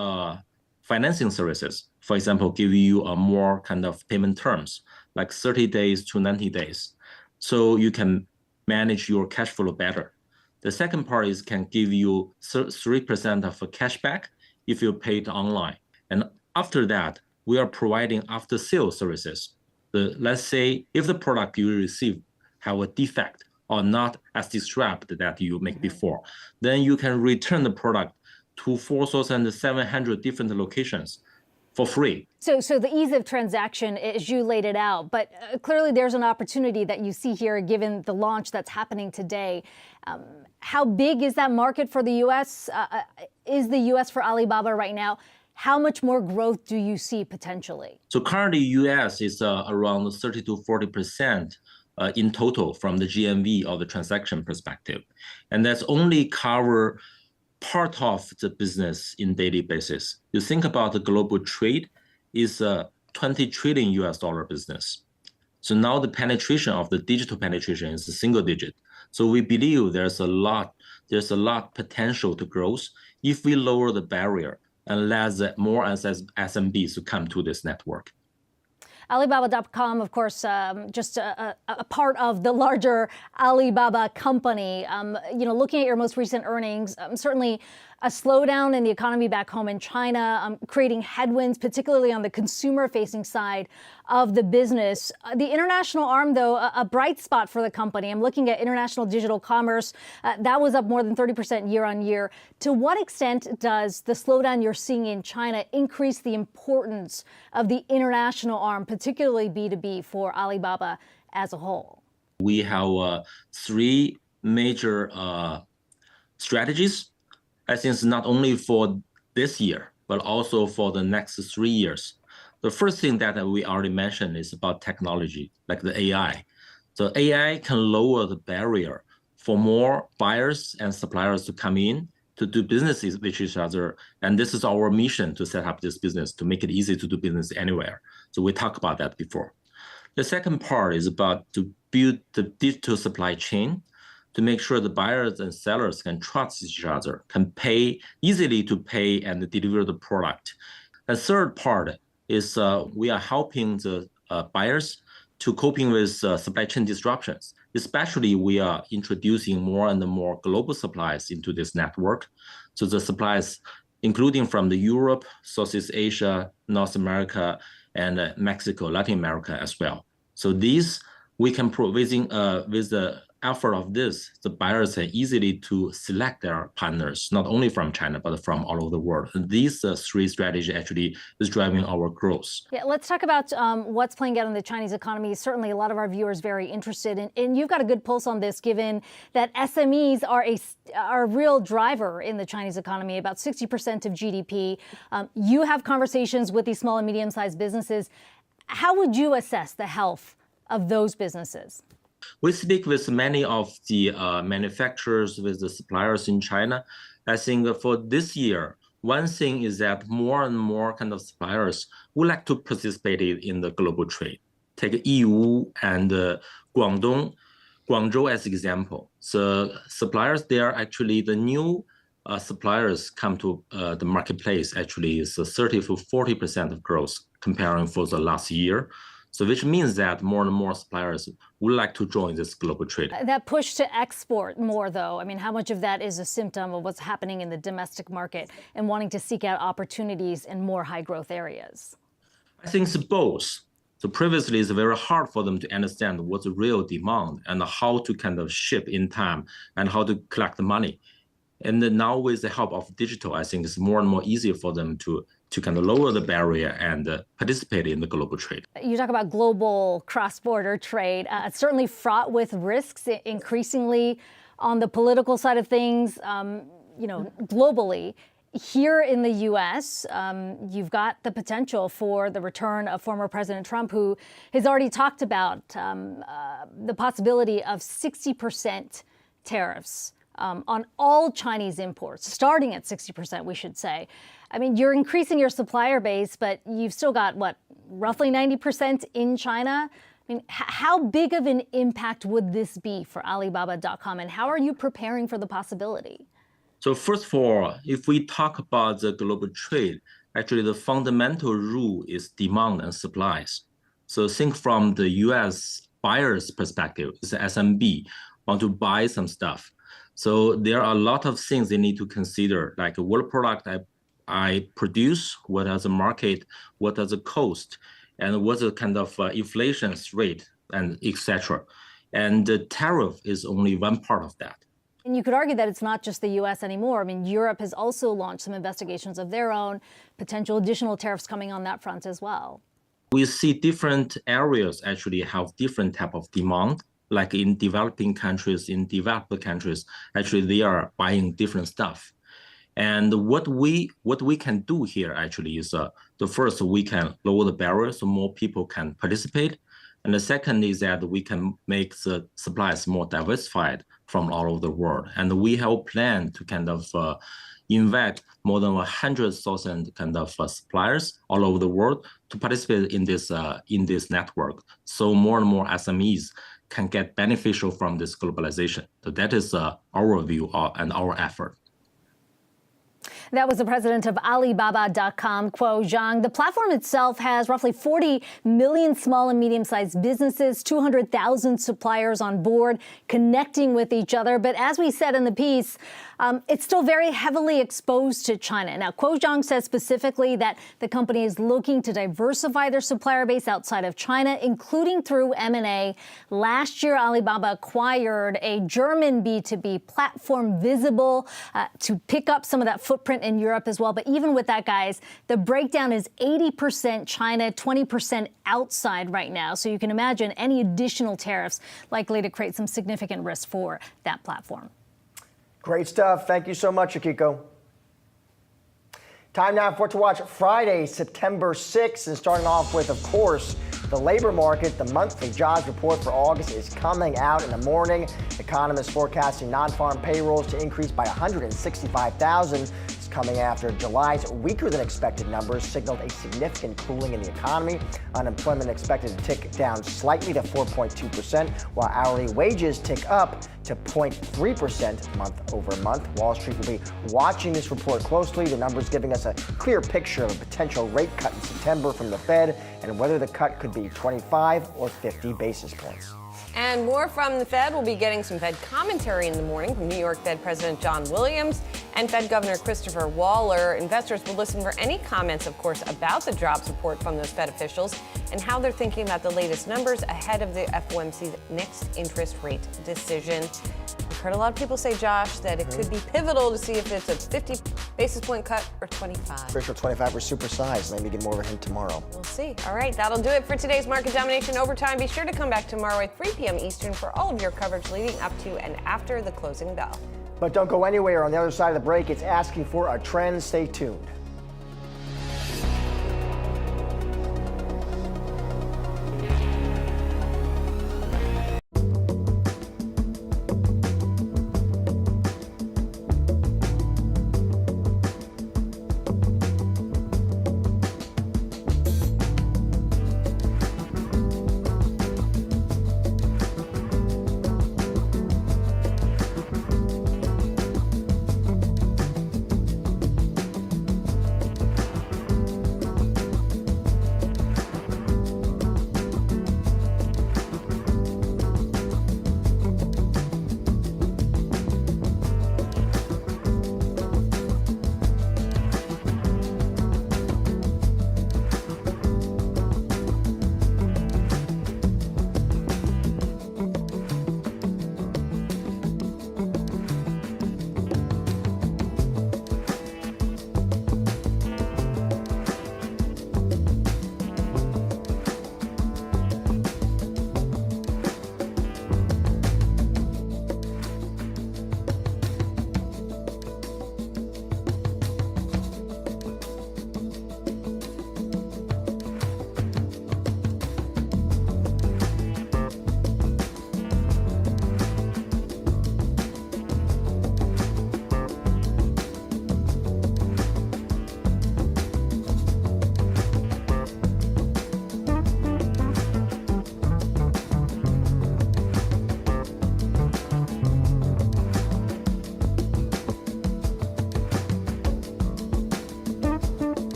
financing services. For example, give you a more kind of payment terms, like 30 days to 90 days. So you can manage your cash flow better. The second part is can give you 3% of a cashback if you pay it online. And after that, we are providing after sales services. Let's say if the product you receive have a defect, or not as described that you make before, then you can return the product to 4,700 different locations for free. So the ease of transaction, as you laid it out, but clearly there's an opportunity that you see here given the launch that's happening today. How big is that market for the U.S.? Is the U.S. for Alibaba right now? How much more growth do you see potentially? So currently U.S. is around 30 to 40% in total from the GMV or the transaction perspective. And that's only cover part of the business in daily basis. You think about the global trade is a $20 trillion US business. So now the penetration of the digital penetration is a single digit. So we believe there's a lot potential to growth if we lower the barrier and let more SMBs to come to this network. Alibaba.com, of course, just a part of the larger Alibaba company. Looking at your most recent earnings, certainly a slowdown in the economy back home in China, creating headwinds, particularly on the consumer-facing side of the business. The international arm, though, a bright spot for the company. I'm looking at international digital commerce. That was up more than 30% year on year. To what extent does the slowdown you're seeing in China increase the importance of the international arm, particularly B2B, for Alibaba as a whole? We have three major strategies. I think it's not only for this year, but also for the next 3 years. The first thing that we already mentioned is about technology, like the AI. So AI can lower the barrier for more buyers and suppliers to come in to do businesses with each other. And this is our mission to set up this business, to make it easy to do business anywhere. So we talked about that before. The second part is about to build the digital supply chain to make sure the buyers and sellers can trust each other, can pay easily to pay and deliver the product. The third part is we are helping the buyers to coping with supply chain disruptions. Especially we are introducing more and more global supplies into this network. So the supplies, including from the Europe, Southeast Asia, North America, and Mexico, Latin America as well. So these we can with the effort of this, the buyers are easily to select their partners, not only from China, but from all over the world. And these three strategies actually is driving our growth. Yeah, let's talk about what's playing out in the Chinese economy. Certainly a lot of our viewers very interested in, and you've got a good pulse on this, given that SMEs are a real driver in the Chinese economy, about 60% of GDP. You have conversations with these small and medium-sized businesses. How would you assess the health of those businesses? We speak with many of the manufacturers, with the suppliers in China. I think for this year, one thing is that more and more kind of suppliers would like to participate in the global trade. Take Yiwu and Guangzhou as example. So suppliers there, actually the new suppliers come to the marketplace actually is 30 to 40% of growth comparing for the last year. So which means that more and more suppliers would like to join this global trade. That push to export more, though, I mean, how much of that is a symptom of what's happening in the domestic market and wanting to seek out opportunities in more high growth areas? I think it's both. So previously, it's very hard for them to understand what's the real demand and how to kind of ship in time and how to collect the money. And then now with the help of digital, I think it's more and more easier for them to kind of lower the barrier and participate in the global trade. You talk about global cross-border trade. It's certainly fraught with risks, increasingly on the political side of things, globally. Here in the U.S., you've got the potential for the return of former President Trump, who has already talked about the possibility of 60% tariffs on all Chinese imports, starting at 60%, we should say. I mean, you're increasing your supplier base, but you've still got, roughly 90% in China? I mean, how big of an impact would this be for Alibaba.com, and how are you preparing for the possibility? So first of all, if we talk about the global trade, actually the fundamental rule is demand and supplies. So think from the U.S. buyer's perspective, it's the SMB, want to buy some stuff. So there are a lot of things they need to consider, like what product I produce, what is the market, what is the cost, and what's the kind of inflation rate, and etc. And the tariff is only one part of that. And you could argue that it's not just the U.S. anymore. I mean, Europe has also launched some investigations of their own, potential additional tariffs coming on that front as well. We see different areas actually have different type of demand. Like in developing countries, in developed countries, actually they are buying different stuff. And what we can do here actually is the first, we can lower the barrier so more people can participate. And the second is that we can make the supplies more diversified from all over the world. And we have a plan to kind of invite more than 100,000 kind of suppliers all over the world to participate in this network. So more and more SMEs can get beneficial from this globalization. So that is our view and our effort. That was the president of Alibaba.com, Kuo Zhang. The platform itself has roughly 40 million small and medium-sized businesses, 200,000 suppliers on board, connecting with each other. But as we said in the piece, it's still very heavily exposed to China. Now, Kuo Zhang says specifically that the company is looking to diversify their supplier base outside of China, including through M&A. Last year, Alibaba acquired a German B2B platform, Visible, to pick up some of that footprint in Europe as well. But even with that, guys, the breakdown is 80% China, 20% outside right now. So you can imagine any additional tariffs likely to create some significant risk for that platform. Great stuff. Thank you so much, Akiko. Time now for to watch Friday, September 6th, and starting off with, of course, the labor market. The monthly jobs report for August is coming out in the morning. Economists forecasting non-farm payrolls to increase by 165,000. It's coming after July's weaker than expected numbers signaled a significant cooling in the economy. Unemployment expected to tick down slightly to 4.2%, while hourly wages tick up to 0.3% month over month. Wall Street will be watching this report closely. The numbers giving us a clear picture of a potential rate cut in September from the Fed and whether the cut could be 25 or 50 basis points. And more from the Fed. We'll be getting some Fed commentary in the morning from New York Fed President John Williams and Fed Governor Christopher Waller. Investors will listen for any comments, of course, about the jobs report from those Fed officials and how they're thinking about the latest numbers ahead of the FOMC's next interest rate decision. We've heard a lot of people say, Josh, that it could be pivotal to see if it's a 50 basis point cut or 25. Pretty sure 25 were supersized. Maybe get more of a hint tomorrow. We'll see. All right, that'll do it for today's Market Domination Overtime. Be sure to come back tomorrow at 3 p.m. Eastern for all of your coverage leading up to and after the closing bell. But don't go anywhere. On the other side of the break, it's asking for a trend. Stay tuned.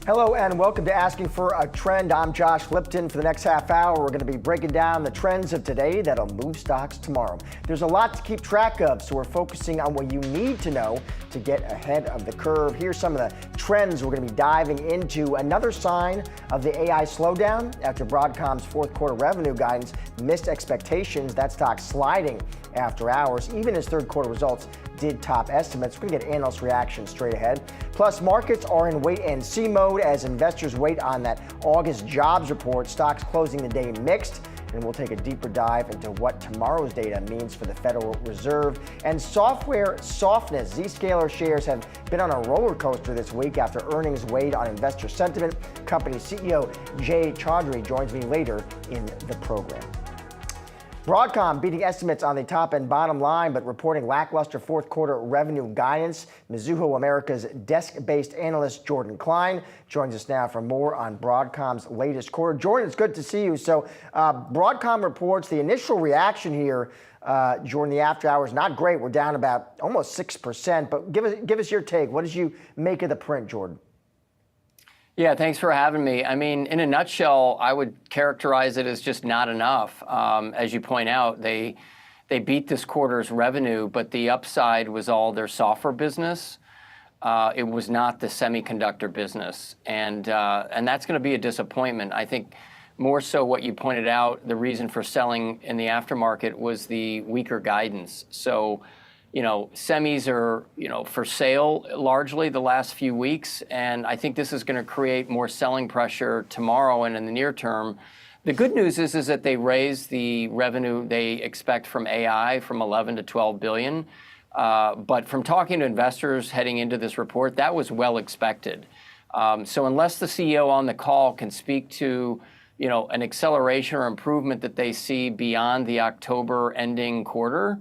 Hello and welcome to Asking for a Trend. I'm Josh Lipton. For the next half hour, we're going to be breaking down the trends of today that'll move stocks tomorrow. There's a lot to keep track of, so we're focusing on what you need to know to get ahead of the curve. Here's some of the trends we're going to be diving into. Another sign of the AI slowdown after Broadcom's fourth quarter revenue guidance missed expectations. That stock sliding after hours, even as third quarter results did top estimates. We're going to get analyst reaction straight ahead. Plus, markets are in wait-and-see mode as investors wait on that August jobs report. Stocks closing the day mixed, and we'll take a deeper dive into what tomorrow's data means for the Federal Reserve. And software softness. Zscaler shares have been on a roller coaster this week after earnings weighed on investor sentiment. Company CEO Jay Chaudhry joins me later in the program. Broadcom beating estimates on the top and bottom line, but reporting lackluster fourth quarter revenue guidance. Mizuho America's desk-based analyst Jordan Klein joins us now for more on Broadcom's latest quarter. Jordan, it's good to see you. So Broadcom reports the initial reaction here during the after hours, not great. We're down about almost 6%, but give us your take. What did you make of the print, Jordan? Yeah, thanks for having me. I mean, in a nutshell, I would characterize it as just not enough. As you point out, they beat this quarter's revenue, but the upside was all their software business. It was not the semiconductor business, and that's going to be a disappointment. I think more so what you pointed out, the reason for selling in the aftermarket was the weaker guidance. So, semis are, for sale largely the last few weeks, and I think this is going to create more selling pressure tomorrow and in the near term. The good news is that they raised the revenue they expect from AI from 11 to 12 billion. But from talking to investors heading into this report, that was well expected. So unless the CEO on the call can speak to, an acceleration or improvement that they see beyond the October ending quarter,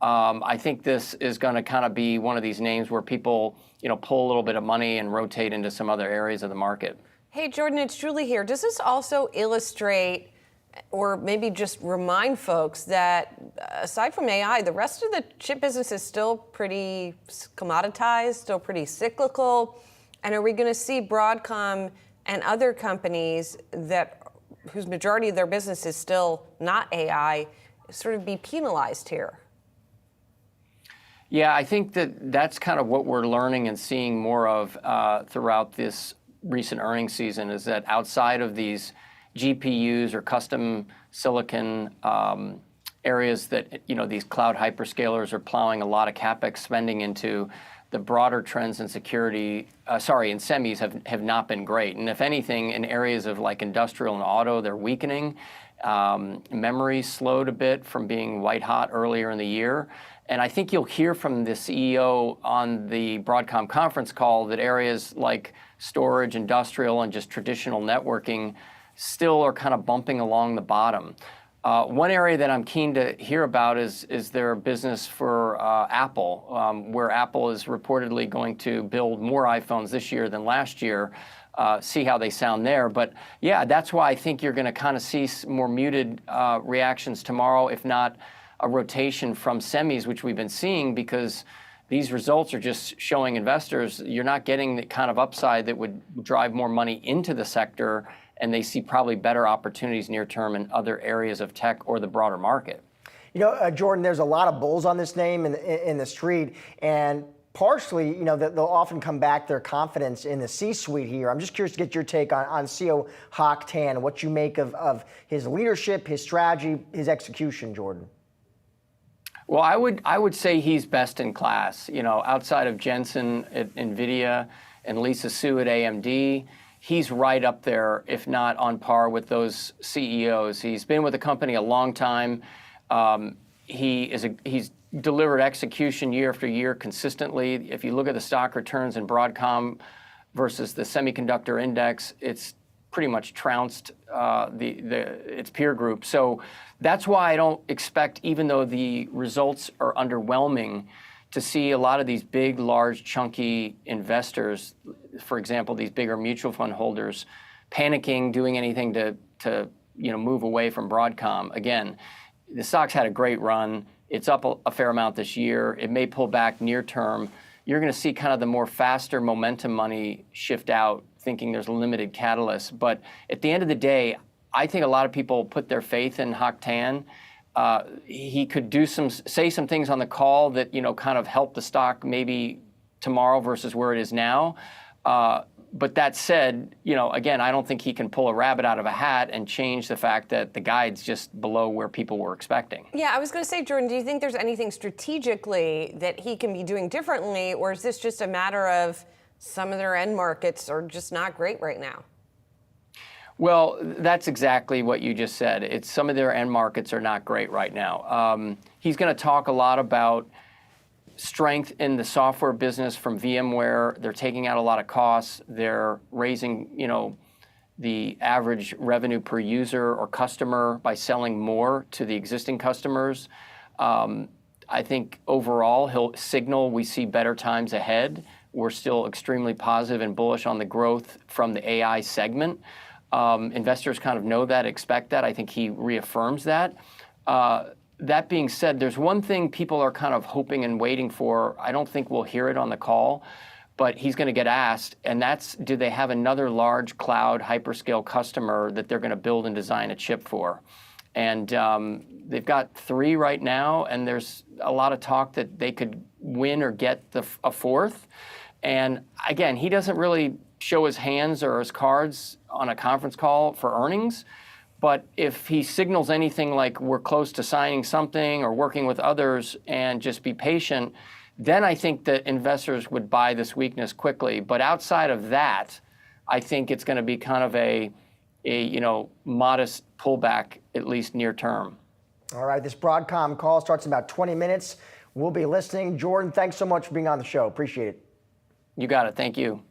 I think this is going to kind of be one of these names where people, pull a little bit of money and rotate into some other areas of the market. Hey, Jordan, it's Julie here. Does this also illustrate or maybe just remind folks that aside from AI, the rest of the chip business is still pretty commoditized, still pretty cyclical? And are we going to see Broadcom and other companies whose majority of their business is still not AI sort of be penalized here? Yeah, I think that's kind of what we're learning and seeing more of throughout this recent earnings season, is that outside of these GPUs or custom silicon areas that these cloud hyperscalers are plowing a lot of CapEx spending into, the broader trends in security, in semis have not been great. And if anything, in areas of like industrial and auto, they're weakening. Memory slowed a bit from being white hot earlier in the year. And I think you'll hear from the CEO on the Broadcom conference call that areas like storage, industrial, and just traditional networking still are kind of bumping along the bottom. One area that I'm keen to hear about is their business for Apple, where Apple is reportedly going to build more iPhones this year than last year. See how they sound there. But yeah, that's why I think you're going to kind of see more muted reactions tomorrow, if not a rotation from semis, which we've been seeing, because these results are just showing investors you're not getting the kind of upside that would drive more money into the sector, and they see probably better opportunities near term in other areas of tech or the broader market. Jordan, there's a lot of bulls on this name in the street, and partially, they'll often come back their confidence in the C-suite here. I'm just curious to get your take on CEO Hock Tan, what you make of his leadership, his strategy, his execution, Jordan. Well, I would say he's best in class. Outside of Jensen at NVIDIA and Lisa Su at AMD, he's right up there, if not on par with those CEOs. He's been with the company a long time. He's delivered execution year after year consistently. If you look at the stock returns in Broadcom versus the semiconductor index, it's pretty much trounced its peer group. So that's why I don't expect, even though the results are underwhelming, to see a lot of these big, large, chunky investors, for example, these bigger mutual fund holders, panicking, doing anything to move away from Broadcom. Again, the stock's had a great run. It's up a fair amount this year. It may pull back near term. You're going to see kind of the more faster momentum money shift out thinking there's a limited catalyst. But at the end of the day, I think a lot of people put their faith in Hock Tan. He could say some things on the call that, kind of help the stock maybe tomorrow versus where it is now. But that said, again, I don't think he can pull a rabbit out of a hat and change the fact that the guide's just below where people were expecting. Yeah, I was going to say, Jordan, do you think there's anything strategically that he can be doing differently, or is this just a matter of some of their end markets are just not great right now? Well, that's exactly what you just said. It's some of their end markets are not great right now. He's going to talk a lot about strength in the software business from VMware. They're taking out a lot of costs. They're raising, the average revenue per user or customer by selling more to the existing customers. I think overall he'll signal we see better times ahead. We're still extremely positive and bullish on the growth from the AI segment. Investors kind of know that, expect that. I think he reaffirms that. That being said, there's one thing people are kind of hoping and waiting for. I don't think we'll hear it on the call, but he's going to get asked, and that's, do they have another large cloud hyperscale customer that they're going to build and design a chip for? And they've got 3 right now, and there's a lot of talk that they could win or get a 4th. And again, he doesn't really show his hands or his cards on a conference call for earnings. But if he signals anything like we're close to signing something or working with others and just be patient, then I think that investors would buy this weakness quickly. But outside of that, I think it's going to be kind of a modest pullback, at least near term. All right, this Broadcom call starts in about 20 minutes. We'll be listening. Jordan, thanks so much for being on the show. Appreciate it. You got it. Thank you.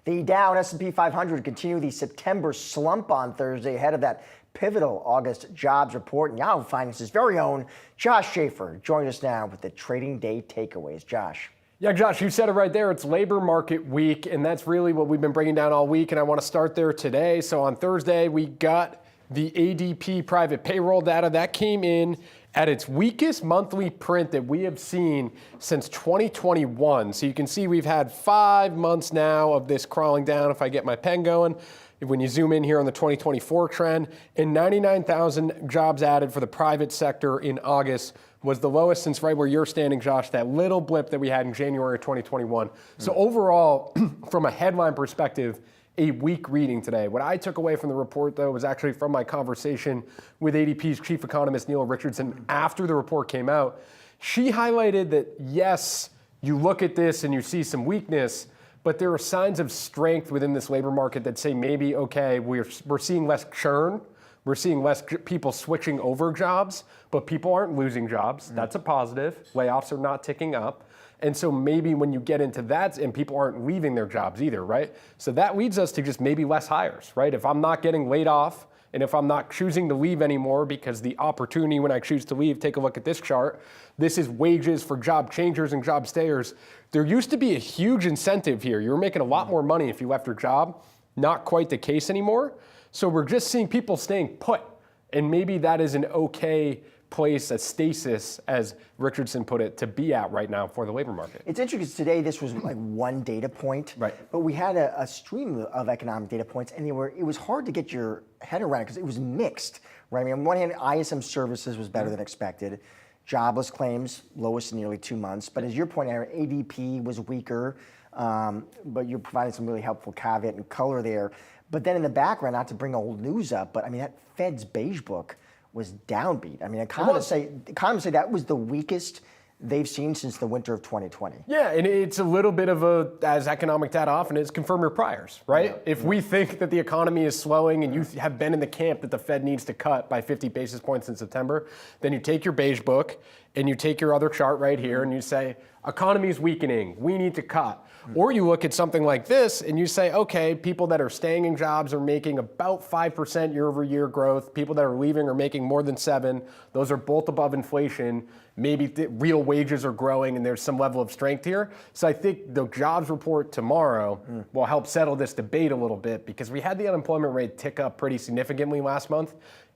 The Dow and S&P 500 continue the September slump on Thursday ahead of that pivotal August jobs report. And Yahoo Finance's very own Josh Schaefer joins us now with the trading day takeaways. Josh. Yeah, Josh, you said it right there. It's labor market week, and that's really what we've been bringing down all week, and I want to start there today. So on Thursday, we got the ADP private payroll data that came in at its weakest monthly print that we have seen since 2021. So you can see we've had 5 months now of this crawling down, if I get my pen going. When you zoom in here on the 2024 trend, and 99,000 jobs added for the private sector in August was the lowest since right where you're standing, Josh, that little blip that we had in January of 2021. So overall, from a headline perspective, a weak reading today. What I took away from the report, though, was actually from my conversation with ADP's chief economist, Neil Richardson, after the report came out. She highlighted that, yes, you look at this and you see some weakness, but there are signs of strength within this labor market that say maybe, okay, we're seeing less churn. We're seeing less people switching over jobs, but people aren't losing jobs. That's a positive. Layoffs are not ticking up. And so maybe when you get into that, and people aren't leaving their jobs either, right? So that leads us to just maybe less hires, right? If I'm not getting laid off, and if I'm not choosing to leave anymore because the opportunity when I choose to leave, take a look at this chart. This is wages for job changers and job stayers. There used to be a huge incentive here. You were making a lot more money if you left your job. Not quite the case anymore. So we're just seeing people staying put. And maybe that is an okay place, a stasis, as Richardson put it, to be at right now for the labor market. It's interesting because today this was like one data point, right? But we had a stream of economic data points, and it was hard to get your head around because it was mixed, right? I mean, on one hand, ISM services was better than expected. Jobless claims, lowest in nearly 2 months. But as you're pointing out, ADP was weaker, but you're providing some really helpful caveat and color there. But then in the background, not to bring old news up, but I mean, that Fed's beige book was downbeat. I mean, economists say that was the weakest they've seen since the winter of 2020. Yeah, and it's a little bit of a, as economic data often is, confirm your priors, right? Yeah. If we think that the economy is slowing and you have been in the camp that the Fed needs to cut by 50 basis points in September, then you take your beige book and you take your other chart right here and you say, economy is weakening, we need to cut. Or you look at something like this and you say, okay, people that are staying in jobs are making about 5% year over year growth. People that are leaving are making more than 7%. Those are both above inflation. Maybe real wages are growing and there's some level of strength here. So I think the jobs report tomorrow will help settle this debate a little bit because we had the unemployment rate tick up pretty significantly last month.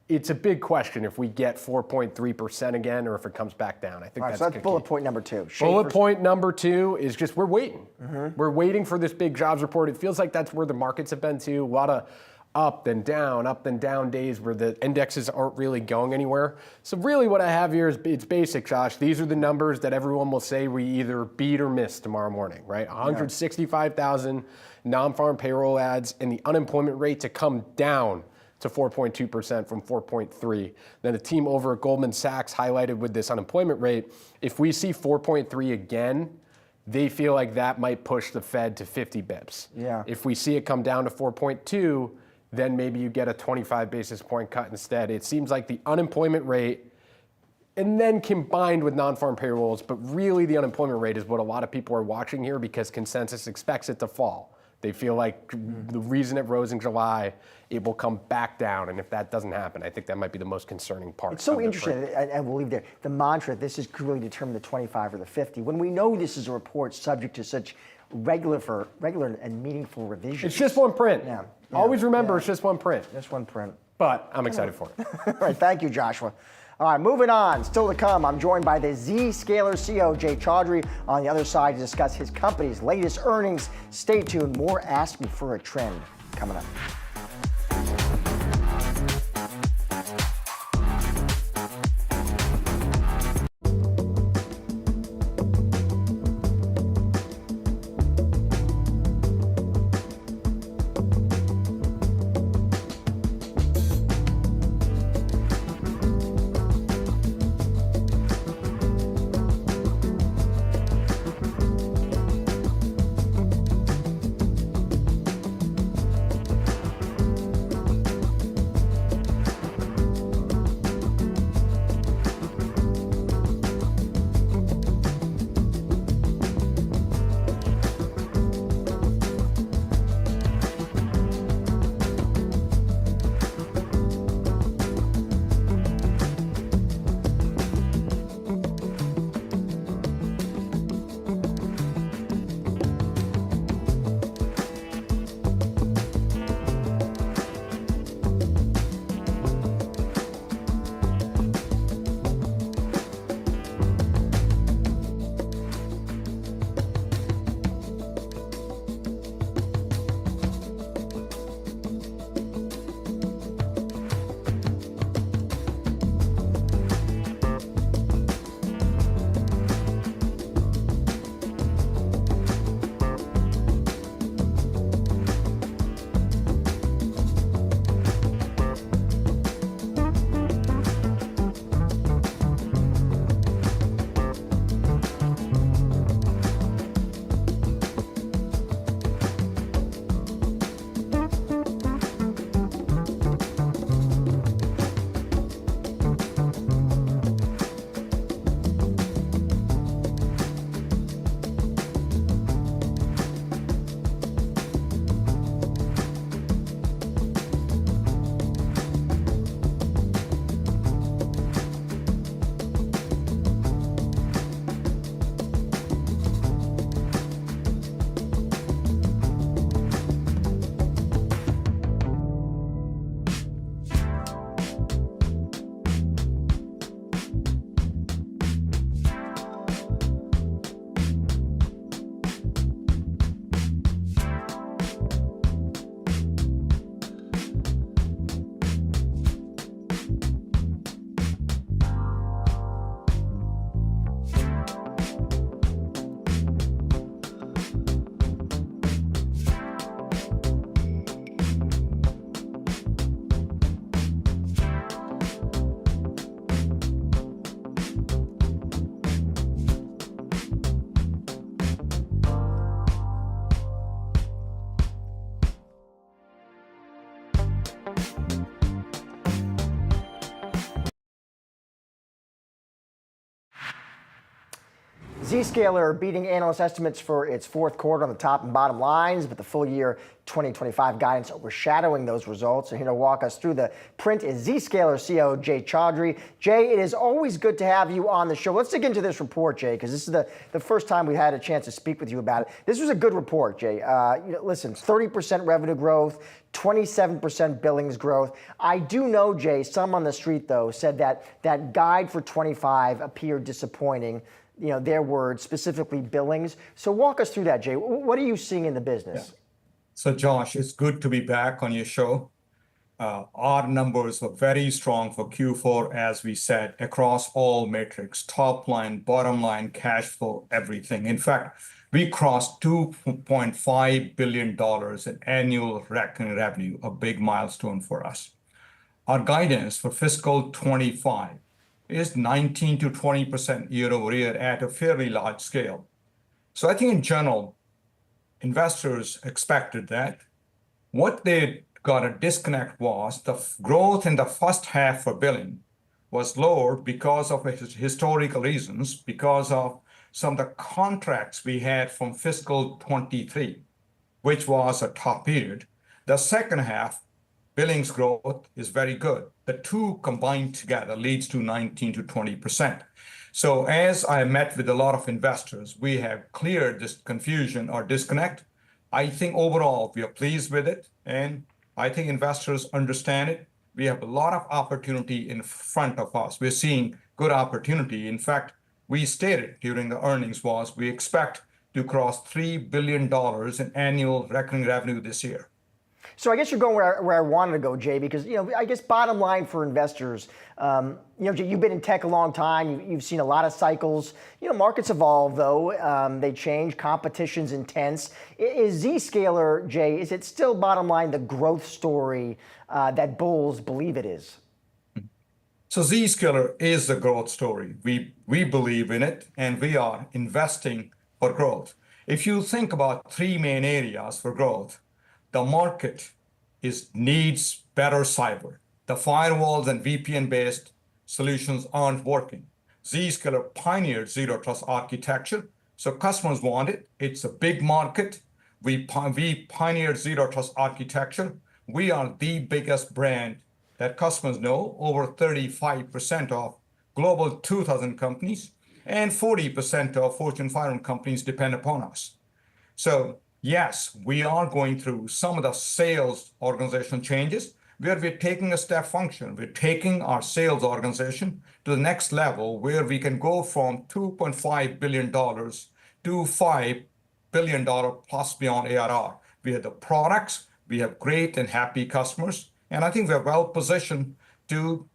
it's a big question if we get 4.3% again or if it comes back down. I think All right, that's, so that's bullet point number 2. Bullet point number 2 is just we're waiting. We're waiting for this big jobs report. It feels like that's where the markets have been too. A lot of up and down days where the indexes aren't really going anywhere. So really what I have here is it's basic, Josh. These are the numbers that everyone will say we either beat or miss tomorrow morning, right? 165,000 non-farm payroll ads and the unemployment rate to come down to 4.2% from 4.3. Then the team over at Goldman Sachs highlighted with this unemployment rate, if we see 4.3 again, they feel like that might push the Fed to 50 bips. Yeah. If we see it come down to 4.2, then maybe you get a 25 basis point cut instead. It seems like the unemployment rate, and then combined with non-farm payrolls, but really the unemployment rate is what a lot of people are watching here because consensus expects it to fall. They feel like the reason it rose in July, it will come back down. And if that doesn't happen, I think that might be the most concerning part. It's so interesting, and we'll leave there. The mantra, this is really determine the 25 or the 50. When we know this is a report subject to such regular and meaningful revisions. It's just one print. Yeah. Always remember, it's just one print. Just one print. But I'm excited for it. All right, thank you, Joshua. All right, moving on. Still to come, I'm joined by the Zscaler CEO, Jay Chaudhry, on the other side to discuss his company's latest earnings. Stay tuned. More asking for a trend coming up. Zscaler beating analyst estimates for its fourth quarter on the top and bottom lines, but the full year 2025 guidance overshadowing those results. And here to walk us through the print is Zscaler CEO Jay Chaudhry. Jay, it is always good to have you on the show. Let's dig into this report, Jay, because this is the first time we had a chance to speak with you about it. This was a good report, Jay. Listen, 30% revenue growth, 27% billings growth. I do know, Jay, some on the street, though, said that guide for 25 appeared disappointing. Their words, specifically billings. So walk us through that, Jay. What are you seeing in the business? Yeah. So Josh, it's good to be back on your show. Our numbers were very strong for Q4, as we said, across all metrics, top line, bottom line, cash flow, everything. In fact, we crossed $2.5 billion in annual recurring revenue, a big milestone for us. Our guidance for fiscal 25 is 19 to 20% year over year at a fairly large scale. So I think in general, investors expected that. What they got a disconnect was the growth in the first half for billing was lower because of historical reasons, because of some of the contracts we had from fiscal 23, which was a top period. The second half, billings growth is very good. The two combined together leads to 19 to 20%. So as I met with a lot of investors, we have cleared this confusion or disconnect. I think overall we are pleased with it, and I think investors understand it. We have a lot of opportunity in front of us. We're seeing good opportunity. In fact, we stated during the earnings was we expect to cross $3 billion in annual recurring revenue this year. So I guess you're going where I wanted to go, Jay, because, I guess bottom line for investors, Jay, you've been in tech a long time. You've seen a lot of cycles. Markets evolve, though. They change. Competition's intense. Is Zscaler, Jay, is it still bottom line the growth story that bulls believe it is? So Zscaler is the growth story. We believe in it, and we are investing for growth. If you think about three main areas for growth, the market needs better cyber. The firewalls and VPN-based solutions aren't working. Zscaler pioneered zero trust architecture, so customers want it. It's a big market. We pioneered zero trust architecture. We are the biggest brand that customers know. Over 35% of global 2,000 companies and 40% of Fortune 500 companies depend upon us. So yes, we are going through some of the sales organization changes where we're taking a step function. We're taking our sales organization to the next level where we can go from $2.5 billion to $5 billion plus beyond ARR. We have the products, we have great and happy customers, and I think we're well positioned to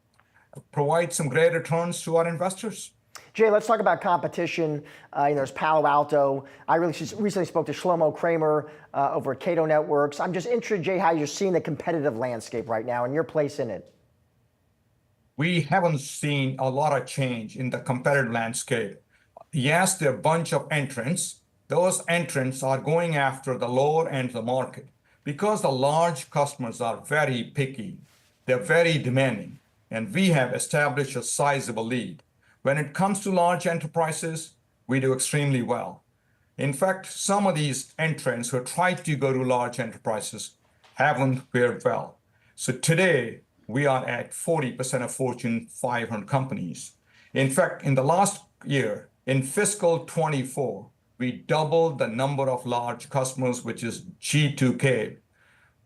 provide some great returns to our investors. Jay, let's talk about competition. There's Palo Alto. I recently spoke to Shlomo Kramer over at Cato Networks. I'm just interested, Jay, how you're seeing the competitive landscape right now and your place in it. We haven't seen a lot of change in the competitive landscape. Yes, there are a bunch of entrants. Those entrants are going after the lower end of the market because the large customers are very picky. They're very demanding, and we have established a sizable lead. When it comes to large enterprises, we do extremely well. In fact, some of these entrants who tried to go to large enterprises haven't fared well. So today, we are at 40% of Fortune 500 companies. In fact, in the last year, in fiscal 24, we doubled the number of large customers, which is G2K,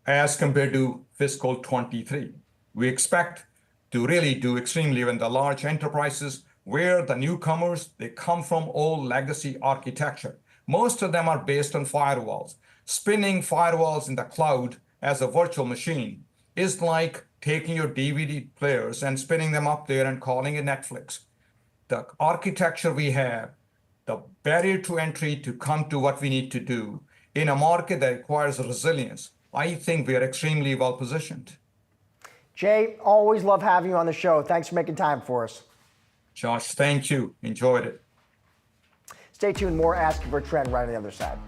as compared to fiscal 23. We expect to really do extremely well in the large enterprises where the newcomers, they come from old legacy architecture. Most of them are based on firewalls. Spinning firewalls in the cloud as a virtual machine is like taking your DVD players and spinning them up there and calling it Netflix. The architecture we have, the barrier to entry to come to what we need to do in a market that requires resilience, I think we are extremely well positioned. Jay, always love having you on the show. Thanks for making time for us. Josh, thank you. Enjoyed it. Stay tuned. More Ask for a Trend right on the other side.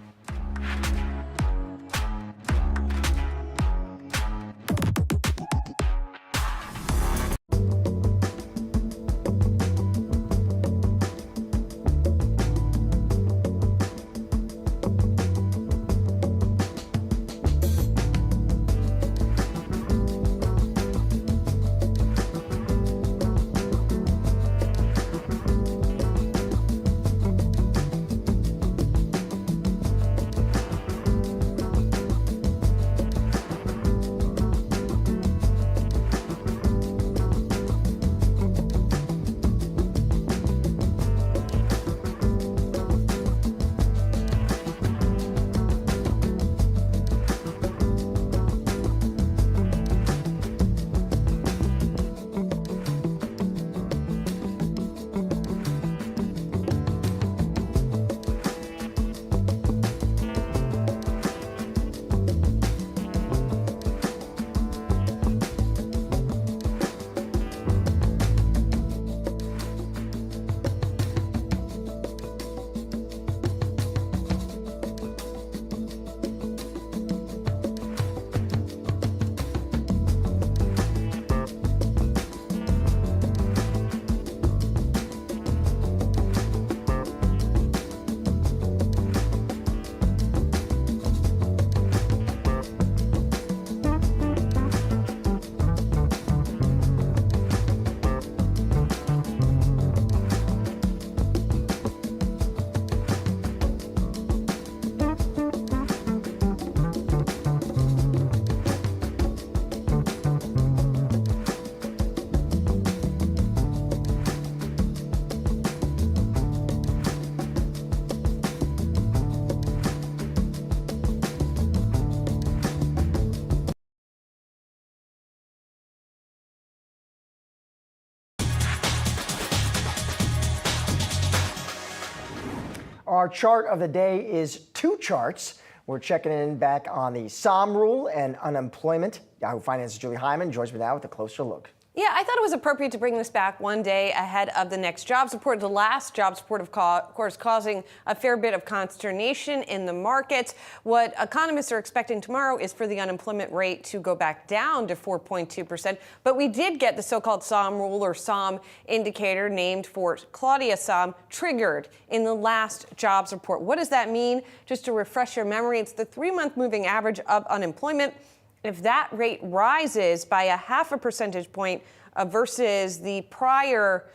Our chart of the day is two charts. We're checking in back on the SOM rule and unemployment. Yahoo Finance's Julie Hyman joins me now with a closer look. Yeah, I thought it was appropriate to bring this back one day ahead of the next jobs report. The last jobs report, of course, causing a fair bit of consternation in the markets. What economists are expecting tomorrow is for the unemployment rate to go back down to 4.2%. But we did get the so-called SOM rule or SOM indicator named for Claudia Somm triggered in the last jobs report. What does that mean? Just to refresh your memory, it's the 3-month moving average of unemployment. If that rate rises by a 0.5 percentage point versus the prior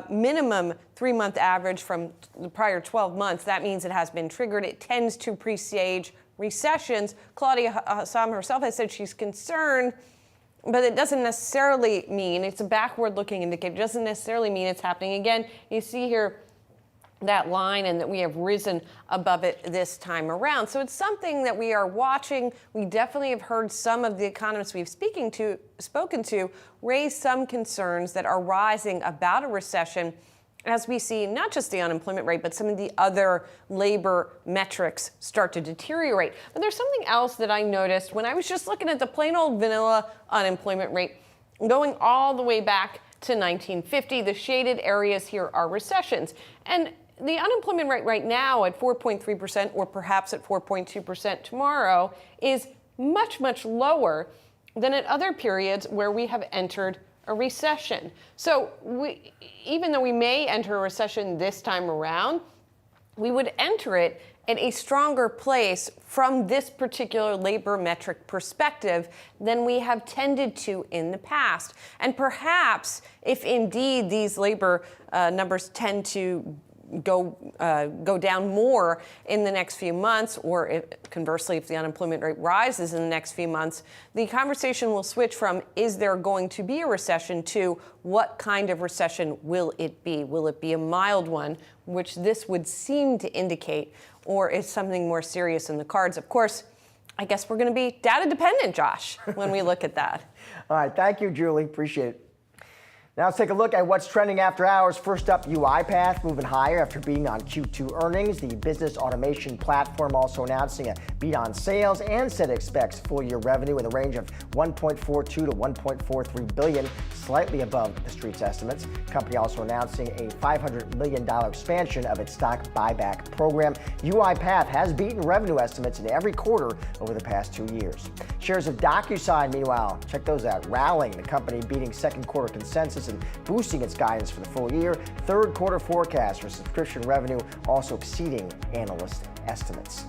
minimum 3-month average from the prior 12 months, that means it has been triggered. It tends to presage recessions. Claudia Somm herself has said she's concerned, but it doesn't necessarily mean, it's a backward-looking indicator, it doesn't necessarily mean it's happening again. You see here that line and that we have risen above it this time around. So it's something that we are watching. We definitely have heard some of the economists we've spoken to raise some concerns that are rising about a recession as we see not just the unemployment rate, but some of the other labor metrics start to deteriorate. But there's something else that I noticed when I was just looking at the plain old vanilla unemployment rate going all the way back to 1950. The shaded areas here are recessions. And the unemployment rate right now at 4.3% or perhaps at 4.2% tomorrow is much, much lower than at other periods where we have entered a recession. So even though we may enter a recession this time around, we would enter it at a stronger place from this particular labor metric perspective than we have tended to in the past. And perhaps if indeed these labor numbers tend to go down more in the next few months, or conversely, if the unemployment rate rises in the next few months, the conversation will switch from is there going to be a recession to what kind of recession will it be? Will it be a mild one, which this would seem to indicate, or is something more serious in the cards? Of course, I guess we're going to be data dependent, Josh, when we look at that. All right, thank you, Julie. Appreciate it. Now let's take a look at what's trending after hours. First up, UiPath moving higher after beating on Q2 earnings. The business automation platform also announcing a beat on sales and said it expects full-year revenue in the range of $1.42 to $1.43 billion, slightly above the street's estimates. The company also announcing a $500 million expansion of its stock buyback program. UiPath has beaten revenue estimates in every quarter over the past 2 years. Shares of DocuSign, meanwhile, check those out, rallying. The company beating second quarter consensus and boosting its guidance for the full year. Third quarter forecast for subscription revenue also exceeding analyst estimates.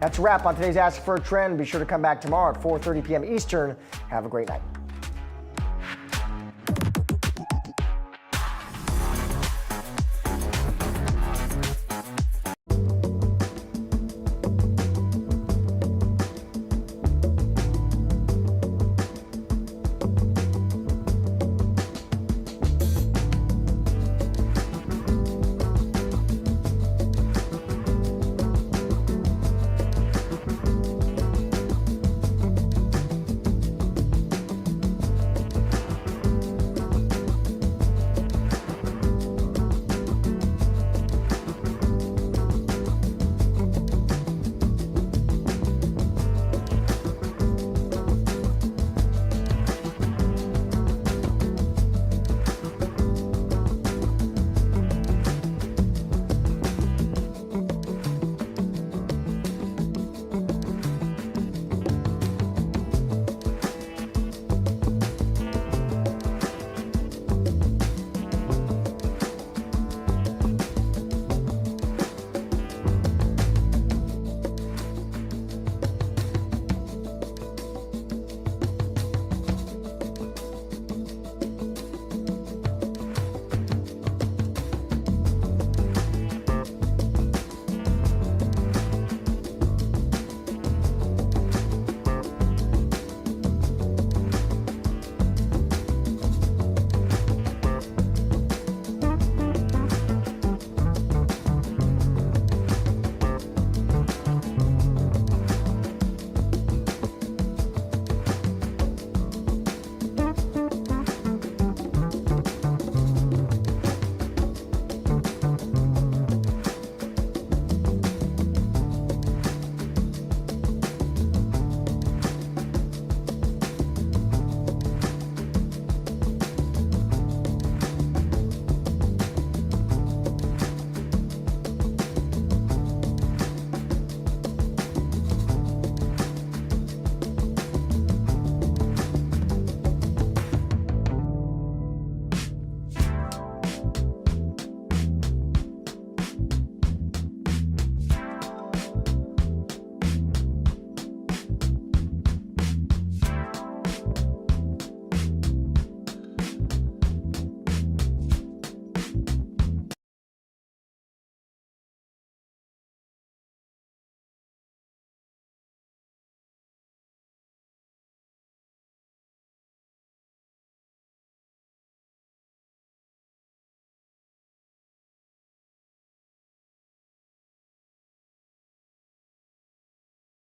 That's a wrap on today's Ask for a Trend. Be sure to come back tomorrow at 4:30 p.m. Eastern. Have a great night.